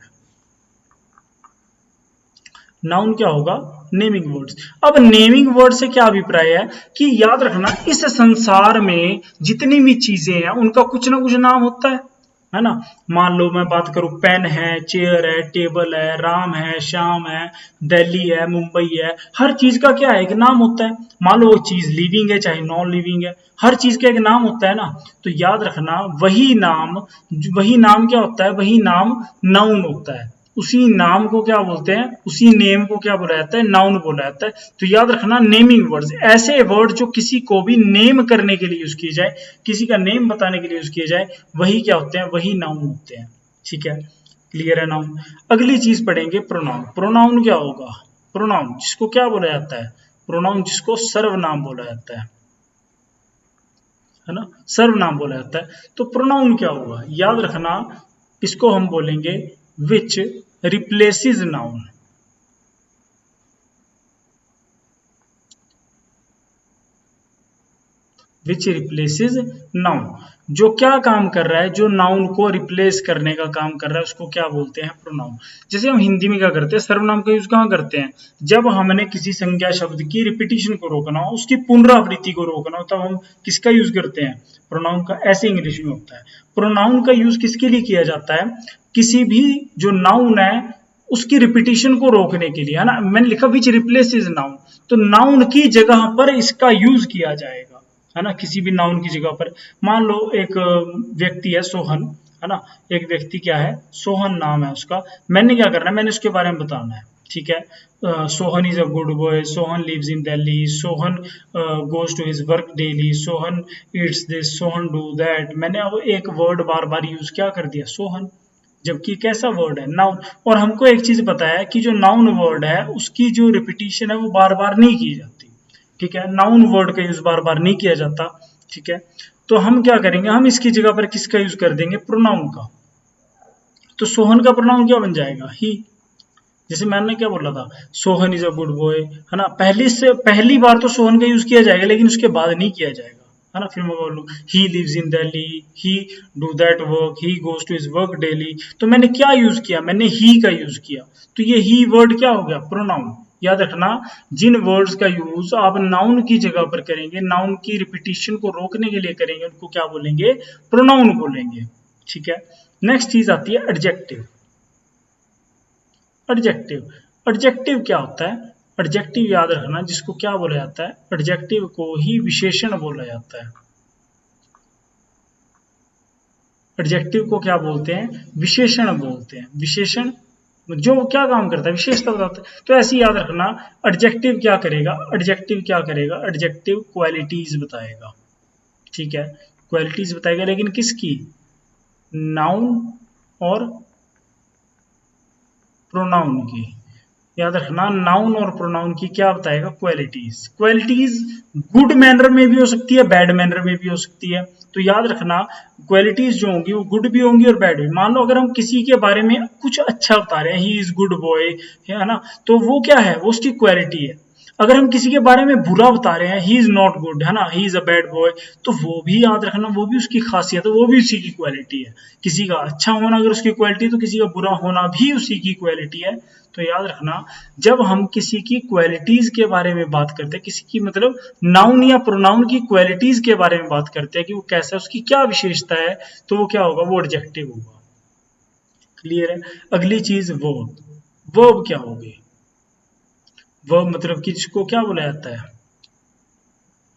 नाउन क्या होगा? Naming words. अब नेमिंग वर्ड से क्या अभिप्राय है कि याद रखना, इस संसार में जितनी भी चीजें हैं उनका कुछ ना कुछ नाम होता है है ना। मान लो मैं बात करूं, पेन है, चेयर है, टेबल है, राम है, श्याम है, दिल्ली है, मुंबई है, हर चीज का क्या है, एक नाम होता है। मान लो वो चीज लिविंग है चाहे नॉन लिविंग है, हर चीज का एक नाम होता है ना। तो याद रखना वही नाम क्या होता है, वही नाम नाउन होता है। उसी नाम को क्या बोलते हैं, उसी नेम को क्या बोला जाता है, नाउन बोला जाता है। तो याद रखना नेमिंग वर्ड्स, ऐसे वर्ड जो किसी को भी नेम करने के लिए यूज किए जाए, किसी का नेम बताने के लिए यूज किए जाए, वही क्या होते हैं, वही नाउन होते हैं। ठीक है, क्लियर है नाउन। अगली चीज पढ़ेंगे प्रोनाउन। प्रोनाउन क्या होगा, प्रोनाउन जिसको क्या बोला जाता है, प्रोनाउन जिसको सर्वनाम बोला जाता है ना, सर्वनाम बोला जाता है। तो प्रोनाउन क्या होगा, याद रखना इसको हम बोलेंगे विच रिप्लेसेस नाउन। विच रिप्लेसेस नाउन, जो क्या काम कर रहा है, जो नाउन को रिप्लेस करने का काम कर रहा है, उसको क्या बोलते हैं, प्रोनाउन। जैसे हम हिंदी में क्या करते हैं, सर्वनाम का यूज कहाँ करते हैं, जब हमने किसी संज्ञा शब्द की रिपीटिशन को रोकना हो, उसकी पुनरावृत्ति को रोकना हो, तब हम किसका यूज करते हैं, प्रोनाउन का। ऐसे इंग्लिश में होता है। प्रोनाउन का यूज किसके लिए किया जाता है, किसी भी जो नाउन है उसकी रिपीटिशन को रोकने के लिए, है ना। मैंने लिखा विच रिप्लेसेस नाउन, तो नाउन की जगह पर इसका यूज किया जाएगा, है ना, किसी भी नाउन की जगह पर। मान लो एक व्यक्ति है सोहन, है ना, एक व्यक्ति क्या है, सोहन नाम है उसका। मैंने क्या करना है, मैंने उसके बारे में बताना है। ठीक है, Sohan is a good boy, Sohan lives in Delhi, Sohan goes to his work daily, Sohan eats this, Sohan do that. मैंने अब एक वर्ड बार बार यूज क्या कर दिया, सोहन, जबकि कैसा वर्ड है, नाउन। और हमको एक चीज पता है कि जो नाउन वर्ड है उसकी जो रिपीटिशन है वो बार बार नहीं की जाती। ठीक है, नाउन वर्ड का यूज बार बार नहीं किया जाता। ठीक है, तो हम क्या करेंगे, हम इसकी जगह पर किसका यूज कर देंगे, प्रोनाउन का। तो सोहन का प्रोनाउन क्या बन जाएगा, ही। जैसे मैंने क्या बोला था, Sohan is a good boy, है ना, पहली बार तो सोहन का यूज किया जाएगा, लेकिन उसके बाद नहीं किया जाएगा, है ना। फिर मैं बोलूँ he lives in Delhi, he do that work, he goes to his work daily. तो मैंने क्या यूज किया, मैंने ही का यूज किया। तो ये ही वर्ड क्या हो गया, प्रोनाउन। याद रखना, जिन वर्ड्स का यूज आप नाउन की जगह पर करेंगे, नाउन की रिपीटिशन को रोकने के लिए करेंगे, उनको क्या बोलेंगे, प्रोनाउन बोलेंगे। ठीक है, नेक्स्ट चीज आती है एडजेक्टिव। एडजेक्टिव, एडजेक्टिव क्या होता है, एडजेक्टिव याद रखना जिसको क्या बोला जाता है, एडजेक्टिव को ही विशेषण बोला जाता है। एडजेक्टिव को क्या बोलते हैं, विशेषण बोलते हैं। विशेषण जो क्या काम करता है, विशेषता बताता है। तो ऐसे याद रखना, एडजेक्टिव क्या करेगा, एडजेक्टिव क्या करेगा, एडजेक्टिव क्वालिटीज बताएगा। ठीक है, क्वालिटीज बताएगा, लेकिन किसकी, नाउन और प्रोनाउन की। याद रखना, नाउन और प्रोनाउन की क्या बताएगा, क्वालिटीज। क्वालिटीज गुड मैनर में भी हो सकती है, बैड मैनर में भी हो सकती है। तो याद रखना, क्वालिटीज जो होंगी वो गुड भी होंगी और बैड भी। मान लो अगर हम किसी के बारे में कुछ अच्छा बता रहे हैं, ही इज गुड बॉय, है ना, तो वो क्या है, वो उसकी क्वालिटी है। अगर हम किसी के बारे में बुरा बता रहे हैं, ही इज नॉट गुड, है ना, he is a bad boy, तो वो भी याद रखना, वो भी उसकी खासियत है, वो भी उसी की क्वालिटी है। किसी का अच्छा होना अगर उसकी क्वालिटी, तो किसी का बुरा होना भी उसी की क्वालिटी है। तो याद रखना, जब हम किसी की क्वालिटीज के बारे में बात करते हैं, किसी की मतलब नाउन या प्रोनाउन की क्वालिटीज के बारे में बात करते हैं कि वो कैसा है, उसकी क्या विशेषता है, तो वो क्या होगा, वो एडजेक्टिव होगा। क्लियर है। अगली चीज वर्ब। वर्ब क्या होगी, वर्ब मतलब कि जिसको क्या बोला जाता है,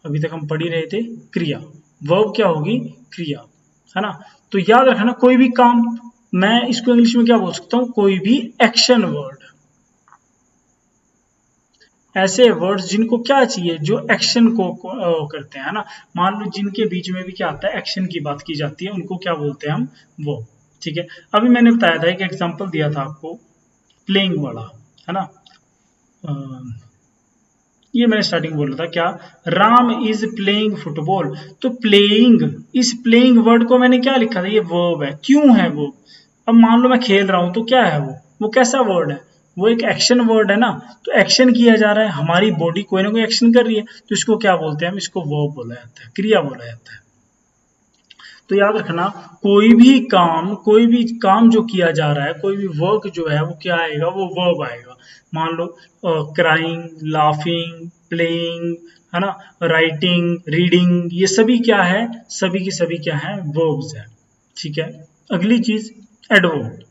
अभी तक हम पढ़ ही रहे थे, क्रिया। वर्ब क्या होगी, क्रिया, है ना। तो याद रखना, कोई भी काम, मैं इसको इंग्लिश में क्या बोल सकता हूँ, कोई भी एक्शन वर्ड। ऐसे वर्ड्स जिनको क्या चाहिए, जो एक्शन को करते हैं, है ना। मान लो जिनके बीच में भी क्या आता है, एक्शन की बात की जाती है, उनको क्या बोलते हैं हम, वो। ठीक है, अभी मैंने बताया था, एक एग्जांपल दिया था आपको प्लेइंग वाला, है ना। ये मैंने स्टार्टिंग बोला था क्या, राम इज प्लेइंग फुटबॉल। तो प्लेइंग, इस प्लेइंग वर्ड को मैंने क्या लिखा था, ये वर्ब है। क्यों है वो, अब मान लो मैं खेल रहा हूं, तो क्या है वो कैसा वर्ड है, वो एक एक्शन वर्ड है ना। तो एक्शन किया जा रहा है, हमारी बॉडी कोई ना कोई एक्शन कर रही है, तो इसको क्या बोलते हैं हम, इसको वर्ब बोला जाता है, क्रिया बोला जाता है। तो याद रखना, कोई भी काम जो किया जा रहा है, कोई भी वर्क जो है वो क्या आएगा, वो वर्ब आएगा। मान लो क्राइंग, लाफिंग, प्लेइंग, है ना, राइटिंग, रीडिंग, ये सभी क्या है, सभी की सभी क्या है, वर्ब्स है। ठीक है, अगली चीज एडवर्ब।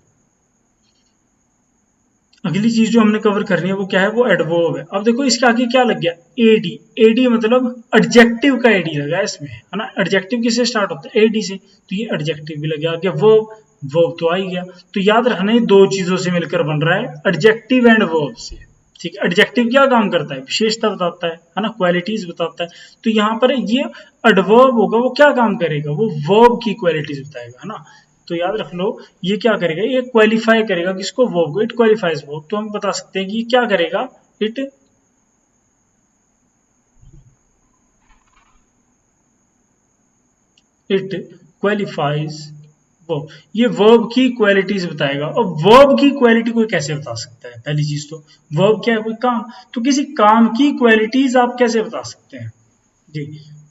अगली चीज जो हमने कवर करनी है वो क्या है, वो एडवर्ब है। अब देखो इसके आगे क्या लग गया, एडी। एडी मतलब एडजेक्टिव का एडी लगा है इसमें, है ना। एडजेक्टिव किससे स्टार्ट होता है, एडी से, तो ये एडजेक्टिव भी लग गया। आगे वर्ब, वर्ब तो आ ही गया। तो याद रखना ये दो चीजों से मिलकर बन रहा है, एडजेक्टिव एंड वर्ब से। ठीक है, एडजेक्टिव क्या काम करता है, विशेषता बताता है ना, क्वालिटीज बताता है। तो यहाँ पर ये एडवर्ब होगा, वो क्या काम करेगा, वो वर्ब की क्वालिटीज बताएगा, है ना। तो याद रख लो ये क्या करेगा, ये क्वालिफाई करेगा किसको, वर्ब को। It qualifies verb. तो हम बता सकते हैं कि ये क्या करेगा, इट इट क्वालिफाइज वर्ब। ये वर्ब की क्वालिटीज बताएगा। और वर्ब की क्वालिटी कोई कैसे बता सकता है, पहली चीज तो वर्ब क्या है, कोई काम। तो किसी काम की क्वालिटीज आप कैसे बता सकते हैं जी।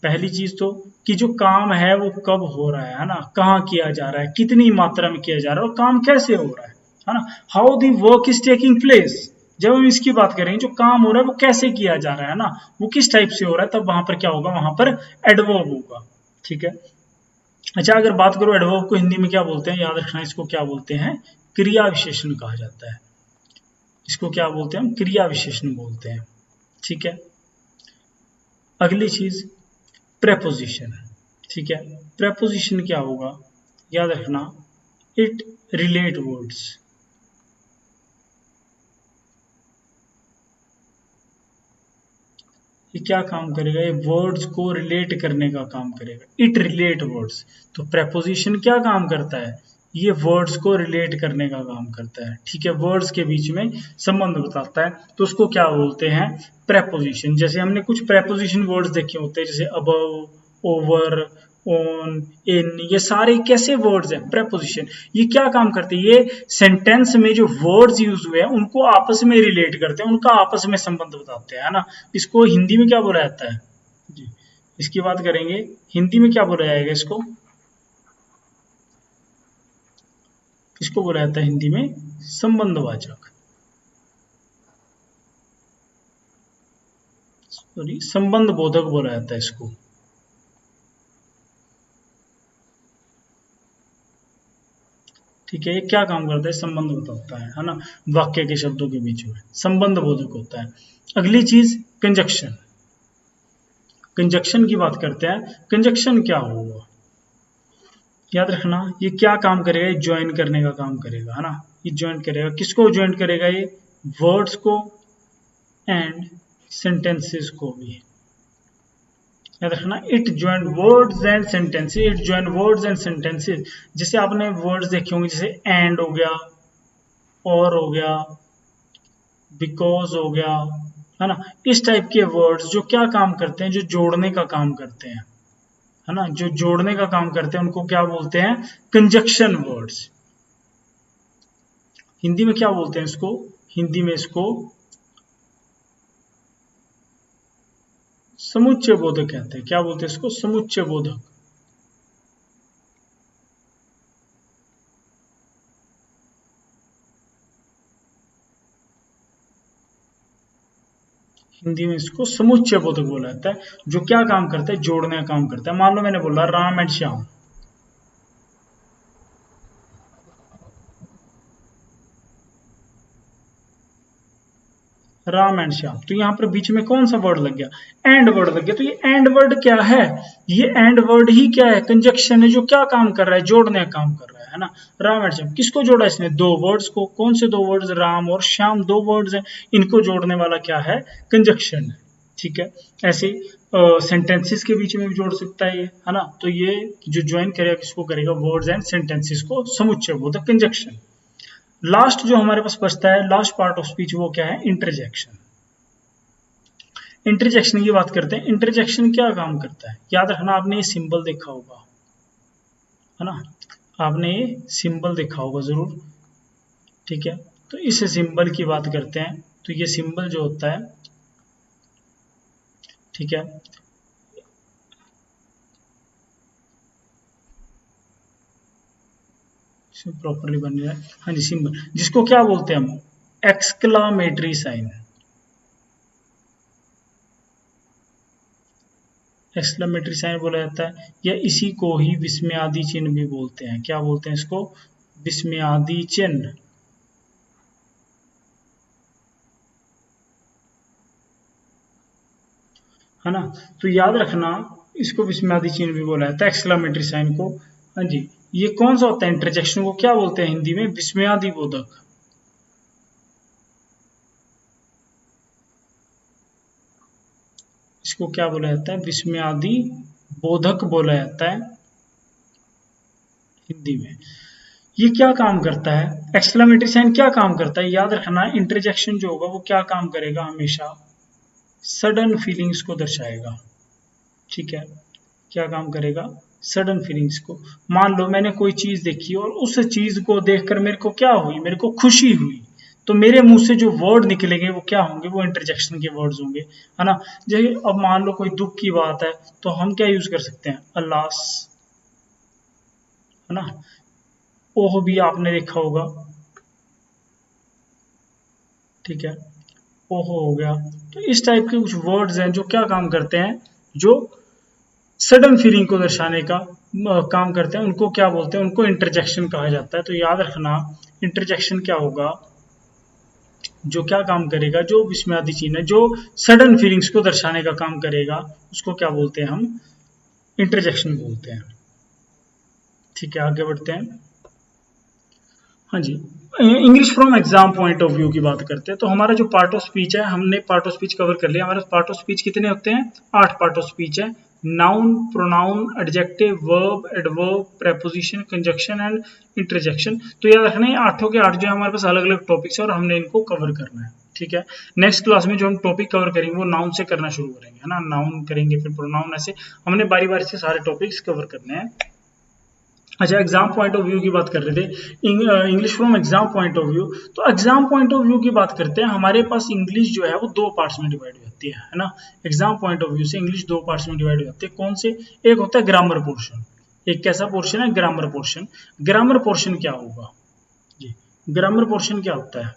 पहली चीज तो कि जो काम है वो कब हो रहा है ना, कहाँ किया जा रहा है, कितनी मात्रा में किया जा रहा है, और काम कैसे हो रहा है ना। How the work is taking place. जब हम इसकी बात करेंगे, जो काम हो रहा है वो कैसे किया जा रहा है ना, वो किस टाइप से हो रहा है, तब वहां पर क्या होगा, वहां पर एडवर्ब होगा। ठीक है। अच्छा, अगर बात करो एडवर्ब को हिंदी में क्या बोलते हैं, याद रखना इसको क्या बोलते हैं, क्रिया विशेषण कहा जाता है। इसको क्या बोलते हैं, हम क्रिया विशेषण बोलते हैं। ठीक है। अगली चीज प्रेपोजिशन। ठीक है, प्रेपोजिशन क्या होगा, याद रखना, इट रिलेट वर्ड्स। ये क्या काम करेगा, ये वर्ड्स को रिलेट करने का काम करेगा, इट रिलेट वर्ड्स। तो प्रेपोजिशन क्या काम करता है, ये वर्ड्स को रिलेट करने का काम करता है। ठीक है, वर्ड्स के बीच में संबंध बताता है, तो उसको क्या बोलते हैं, प्रेपोजिशन। जैसे हमने कुछ प्रेपोजिशन वर्ड्स देखे होते हैं, जैसे अबव, ओवर, ऑन, इन, ये सारे कैसे वर्ड्स हैं, प्रेपोजिशन। ये क्या काम करते हैं, ये सेंटेंस में जो वर्ड्स यूज हुए हैं उनको आपस में रिलेट करते हैं, उनका आपस में संबंध बताते हैं, है ना। इसको हिंदी में क्या बोला जाता है जी, इसकी बात करेंगे, हिंदी में क्या बोला जाएगा इसको, इसको बोला जाता है हिंदी में संबंधवाचक, सॉरी संबंध बोधक बोला जाता है इसको। ठीक है, ये क्या काम करता है, संबंध बताता है ना, वाक्य के शब्दों के बीच में संबंध बोधक होता है। अगली चीज कंजक्शन। कंजक्शन की बात करते हैं, कंजक्शन क्या होगा, याद रखना ये क्या काम करेगा, ये ज्वाइन करने का काम करेगा, है ना। ये ज्वाइन करेगा, किसको ज्वाइन करेगा, ये वर्ड्स को एंड सेंटेंसेस को भी। याद रखना, it join words and sentences, it join words and sentences. जैसे आपने वर्ड्स देखे होंगे, जैसे एंड हो गया, और हो गया, बिकॉज हो गया, है ना। इस टाइप के वर्ड्स जो क्या काम करते हैं, जो जोड़ने का काम करते हैं, है ना, जो जोड़ने का काम करते हैं उनको क्या बोलते हैं, कंजक्शन वर्ड्स। हिंदी में क्या बोलते हैं इसको, हिंदी में इसको समुच्चय बोधक कहते हैं। क्या बोलते हैं इसको, समुच्चय बोधक। हिंदी में इसको समुच्चय बोधक बोला जाता है, जो क्या काम करता है, जोड़ने का काम करता है। मान लो मैंने बोला राम एंड श्याम, राम एंड श्याम, तो यहाँ पर बीच में कौन सा वर्ड लग गया, एंड वर्ड लग गया। तो ये एंड वर्ड क्या है, ये एंड वर्ड ही क्या है, कंजक्शन है, जो क्या काम कर रहा है, जोड़ने का काम कर रहा है ना। राम एंड श्याम किसको जोड़ा इसने, दो वर्ड्स को। कौन से दो वर्ड्स, राम और श्याम, दो वर्ड्स हैं, इनको जोड़ने वाला क्या है, कंजक्शन है। ठीक है, ऐसे सेंटेंसेस के बीच में भी जोड़ सकता है ये, है ना। तो ये जो ज्वाइन करेगा किसको करेगा, वर्ड्स एंड सेंटेंसेस को, समुच्चय बोधक कंजक्शन। लास्ट जो हमारे पास बचता है, लास्ट पार्ट ऑफ स्पीच, वो क्या है, इंटरजेक्शन। इंटरजेक्शन की बात करते हैं, इंटरजेक्शन क्या काम करता है, याद रखना, आपने ये सिंबल देखा होगा, है ना, आपने ये सिंबल देखा होगा जरूर। ठीक है, तो इस सिंबल की बात करते हैं, तो ये सिंबल जो होता है, ठीक है, प्रॉपरली बन रहा है, हाँ जी, सिंबल, जिसको क्या बोलते हैं हम, एक्सक्लामेटरी साइन। एक्सक्लेमेटरी साइन बोला जाता है, या इसी को ही विस्मयादि चिन्ह भी बोलते हैं। क्या बोलते हैं इसको? विस्मयादि चिन्ह, है ना। तो याद रखना इसको विस्मयादि चिन्ह भी बोला जाता है, एक्सक्लेमेटरी साइन को। हाँ जी, ये कौन सा होता है? इंटरजेक्शन को क्या बोलते हैं हिंदी में? विस्मयादि बोधक। इसको क्या बोला जाता है? विस्मयादि बोधक बोला जाता है हिंदी में। ये क्या काम करता है? एक्सक्लेमेटरी साइन क्या काम करता है? याद रखना, इंटरजेक्शन जो होगा वो क्या काम करेगा? हमेशा सडन फीलिंग्स को दर्शाएगा। ठीक है, क्या काम करेगा? सडन फीलिंग्स को। मान लो मैंने कोई चीज देखी और उस चीज को देखकर मेरे को क्या हुई? मेरे को खुशी हुई, तो मेरे मुंह से जो वर्ड निकलेंगे वो क्या होंगे? वो इंटरजेक्शन के वर्ड्स होंगे, है ना। जैसे अब मान लो कोई दुख की बात है, तो हम क्या यूज कर सकते हैं? अल्लास, है ना। ओह भी आपने देखा होगा, ठीक है, ओहो हो गया। तो इस टाइप के कुछ वर्ड्स हैं जो क्या काम करते हैं? जो सडन फीलिंग को दर्शाने का काम करते हैं, उनको क्या बोलते हैं? उनको इंटरजेक्शन कहा जाता है। तो याद रखना, इंटरजेक्शन क्या होगा? जो क्या काम करेगा? जो विस्मयादि चिन्ह है, जो सडन फीलिंग्स को दर्शाने का काम करेगा, उसको क्या बोलते हैं? हम इंटरजेक्शन बोलते हैं। ठीक है, आगे बढ़ते हैं। हाँ जी, English from exam point of view की बात करते हैं। तो हमारा जो पार्ट ऑफ स्पीच है, हमने पार्ट ऑफ स्पीच कवर कर लिया। हमारे पार्ट ऑफ स्पीच कितने होते हैं? 8 पार्ट ऑफ स्पीच है। Noun, pronoun, adjective, verb, adverb, preposition, conjunction and interjection. तो याद रखना, ये आठों के आठ जो है हमारे पास अलग अलग टॉपिक्स है और हमने इनको कवर करना है। ठीक है, नेक्स्ट क्लास में जो हम टॉपिक कवर करेंगे वो नाउन से करना शुरू करेंगे, है ना। नाउन करेंगे, फिर प्रोनाउन, ऐसे हमने बारी बारी से सारे टॉपिक्स कवर करने हैं। अच्छा, एग्जाम पॉइंट ऑफ व्यू की बात कर रहे थे, English from exam point of view. तो एग्जाम पॉइंट ऑफ व्यू की बात करते हैं, हमारे पास इंग्लिश जो है वो 2 पार्ट्स में डिवाइड हो जाती है ना। एग्जाम पॉइंट ऑफ व्यू से इंग्लिश 2 पार्ट्स में डिवाइड हो जाती है। कौन से? एक होता है ग्रामर पोर्शन। एक कैसा पोर्शन है? Grammar portion. ग्रामर पोर्शन क्या होगा जी? ग्रामर पोर्शन क्या होता है?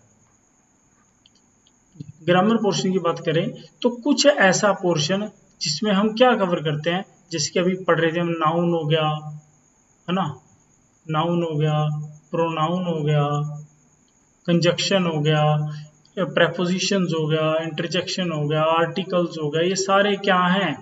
ग्रामर पोर्शन की बात करें तो कुछ ऐसा पोर्शन जिसमें हम क्या कवर करते हैं, जैसे कि अभी पढ़ रहे थे हम, नाउन हो गया, है ना, नाउन हो गया, प्रोनाउन हो गया, कंजक्शन हो गया, प्रेपोजिशंस हो गया, इंटरजेक्शन हो गया, आर्टिकल्स हो गया। ये सारे क्या हैं?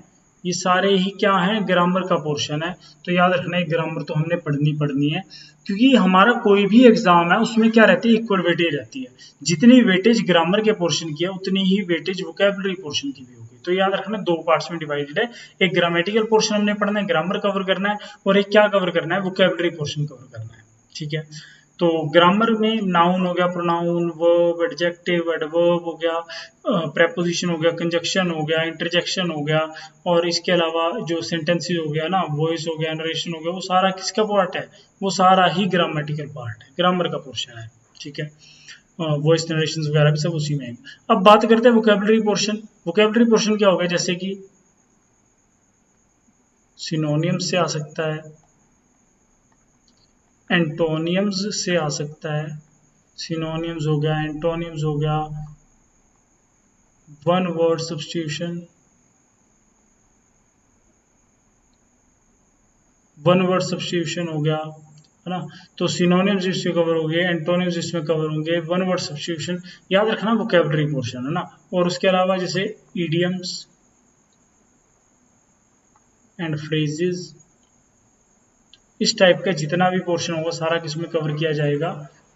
ये सारे ही क्या हैं? ग्रामर का पोर्शन है। तो याद रखना है, ग्रामर तो हमने पढ़नी है, क्योंकि हमारा कोई भी एग्जाम है उसमें क्या रहती है? इक्वल वेटेज रहती है। जितनी वेटेज ग्रामर के पोर्शन की है उतनी ही वेटेज वोकैबुलरी पोर्शन की भी होगी। तो याद रखना, 2 पार्ट्स में डिवाइडेड है। एक ग्रामेटिकल पोर्शन हमने पढ़ना है, ग्रामर कवर करना है, और एक क्या कवर करना है? वोकैबुलरी पोर्शन कवर करना है। ठीक है, तो ग्रामर में नाउन हो गया, प्रोनाउन, वर्ब, एडजेक्टिव, एडवर्ब हो गया, प्रेपोजिशन हो गया, कंजक्शन हो गया, इंटरजेक्शन हो गया, और इसके अलावा जो सेंटेंसेस हो गया ना, वॉइस हो गया, नरेशन हो गया, वो सारा किसका पार्ट है? वो सारा ही ग्रामेटिकल पार्ट है, ग्रामर का पोर्शन है। ठीक है, वॉइस, नरेशन वगैरह भी सब उसी में है। अब बात करते हैं वोकैबुलरी पोर्शन। वोकैबुलरी पोर्शन क्या होगा? जैसे कि सिनोनियम से आ सकता है, एंटोनियम्स से आ सकता है, सिनोनियम्स हो गया, एंटोनियम्स हो गया, one word substitution, one word substitution हो गया, है ना। तो सिनोनिम्स इसमें कवर हो गए, एंटोनिम्स इसमें कवर होंगे, वन वर्ड सब्स्टिट्यूशन। याद रखना, वोकैबुलरी पोर्शन, है ना। और उसके अलावा जैसे इडियम्स एंड फ्रेजेस, इस टाइप का जितना भी पोर्शन होगा सारा किसमें कवर किया जाएगा?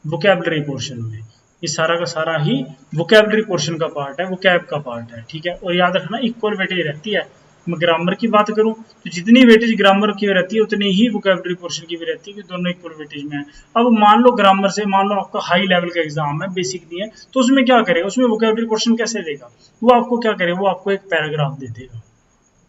वोकैबुलरी पोर्शन में। ये सारा का सारा ही वोकैबुलरी पोर्शन का पार्ट है, वोकैब का पार्ट है। ठीक है, और याद रखना, इक्वल वेटेज रहती है। मैं ग्रामर की बात करूं तो जितनी वेटेज ग्रामर की रहती है उतनी ही वोकैबुलरी पोर्शन की भी रहती है, कि दोनों इक्वल वेटेज में है। अब मान लो ग्रामर से, मान लो आपका हाई लेवल का एग्जाम है, बेसिक नहीं है, तो उसमें क्या करेगा? उसमें वोकैबुलरी पोर्शन कैसे देगा? वो आपको क्या करेगा? वो आपको एक पैराग्राफ दे देगा।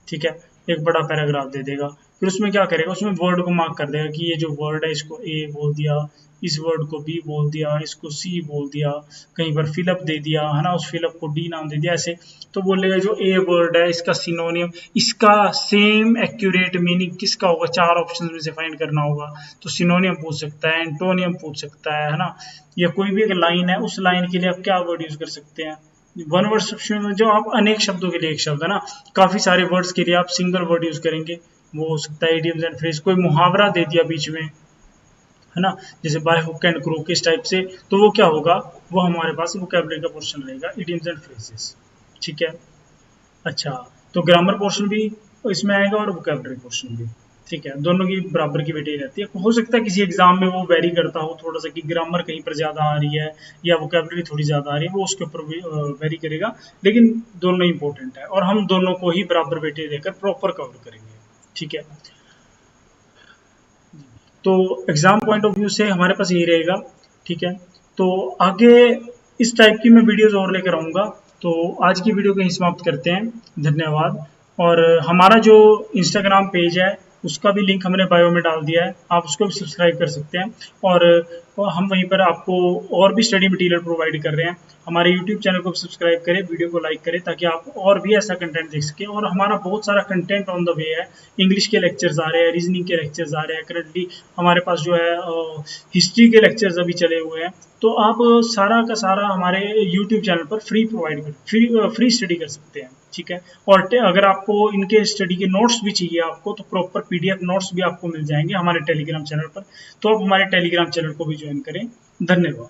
ठीक है, एक बड़ा पैराग्राफ दे देगा। फिर उसमें क्या करेगा? उसमें वर्ड को मार्क कर देगा कि ये जो वर्ड है इसको ए बोल दिया, इस वर्ड को बी बोल दिया, इसको सी बोल दिया, कहीं पर फिलअप दे दिया, है ना, उस फिलअप को डी नाम दे दिया, ऐसे। तो बोलेगा जो ए वर्ड है इसका सिनोनियम, इसका सेम एक्यूरेट मीनिंग किसका होगा? 4 ऑप्शन में से फाइंड करना होगा। तो सिनोनियम पूछ सकता है, एंटोनियम पूछ सकता है ना। या कोई भी एक लाइन है, उस लाइन के लिए आप क्या वर्ड यूज कर सकते हैं? वन वर्ड सब्स्टिट्यूशन जो आप अनेक शब्दों के लिए एक शब्द है ना, काफी सारे वर्ड्स के लिए आप सिंगल वर्ड यूज करेंगे, वो हो सकता है इडियम्स एंड फ्रेज। कोई मुहावरा दे दिया बीच में, है ना, जैसे बाय हुक एंड क्रोक इस टाइप से, तो वो क्या होगा, वो हमारे पास वोकैबुलरी का पोर्शन रहेगा, इडियम्स एंड फ्रेजेस। ठीक है। अच्छा, तो ग्रामर पोर्शन भी इसमें आएगा और वोकैबुलरी पोर्शन भी। ठीक है, दोनों की बराबर की वेटेज रहती है। हो सकता है किसी एग्जाम में वो वेरी करता हो थोड़ा सा कि ग्रामर कहीं पर ज़्यादा आ रही है या वोकैबुलरी थोड़ी ज़्यादा आ रही है, वो उसके ऊपर भी वेरी करेगा, लेकिन दोनों इंपॉर्टेंट है और हम दोनों को ही बराबर वेटेज देकर प्रॉपर कवर करेंगे। ठीक है, तो एग्जाम पॉइंट ऑफ व्यू से हमारे पास यही रहेगा। ठीक है, तो आगे इस टाइप की मैं वीडियोस और लेकर आऊँगा। तो आज की वीडियो को यहीं समाप्त करते हैं, धन्यवाद। और हमारा जो इंस्टाग्राम पेज है उसका भी लिंक हमने बायो में डाल दिया है, आप उसको भी सब्सक्राइब कर सकते हैं। और हम वहीं पर आपको और भी स्टडी मटेरियल प्रोवाइड कर रहे हैं। हमारे यूट्यूब चैनल को भी सब्सक्राइब करें, वीडियो को लाइक करें, ताकि आप और भी ऐसा कंटेंट देख सकें। और हमारा बहुत सारा कंटेंट ऑन द वे है, इंग्लिश के लेक्चर्स आ रहे हैं, रीजनिंग के लेक्चर्स आ रहे हैं, करंटली हमारे पास जो है हिस्ट्री के लेक्चर्स अभी चले हुए हैं। तो आप सारा का सारा हमारे यूट्यूब चैनल पर फ्री प्रोवाइड कर फ्री स्टडी कर सकते हैं। ठीक है, और अगर आपको इनके स्टडी के नोट्स भी चाहिए आपको, तो प्रॉपर पीडीएफ नोट्स भी आपको मिल जाएंगे हमारे टेलीग्राम चैनल पर। तो आप हमारे टेलीग्राम चैनल को भी ज्वाइन करें। धन्यवाद।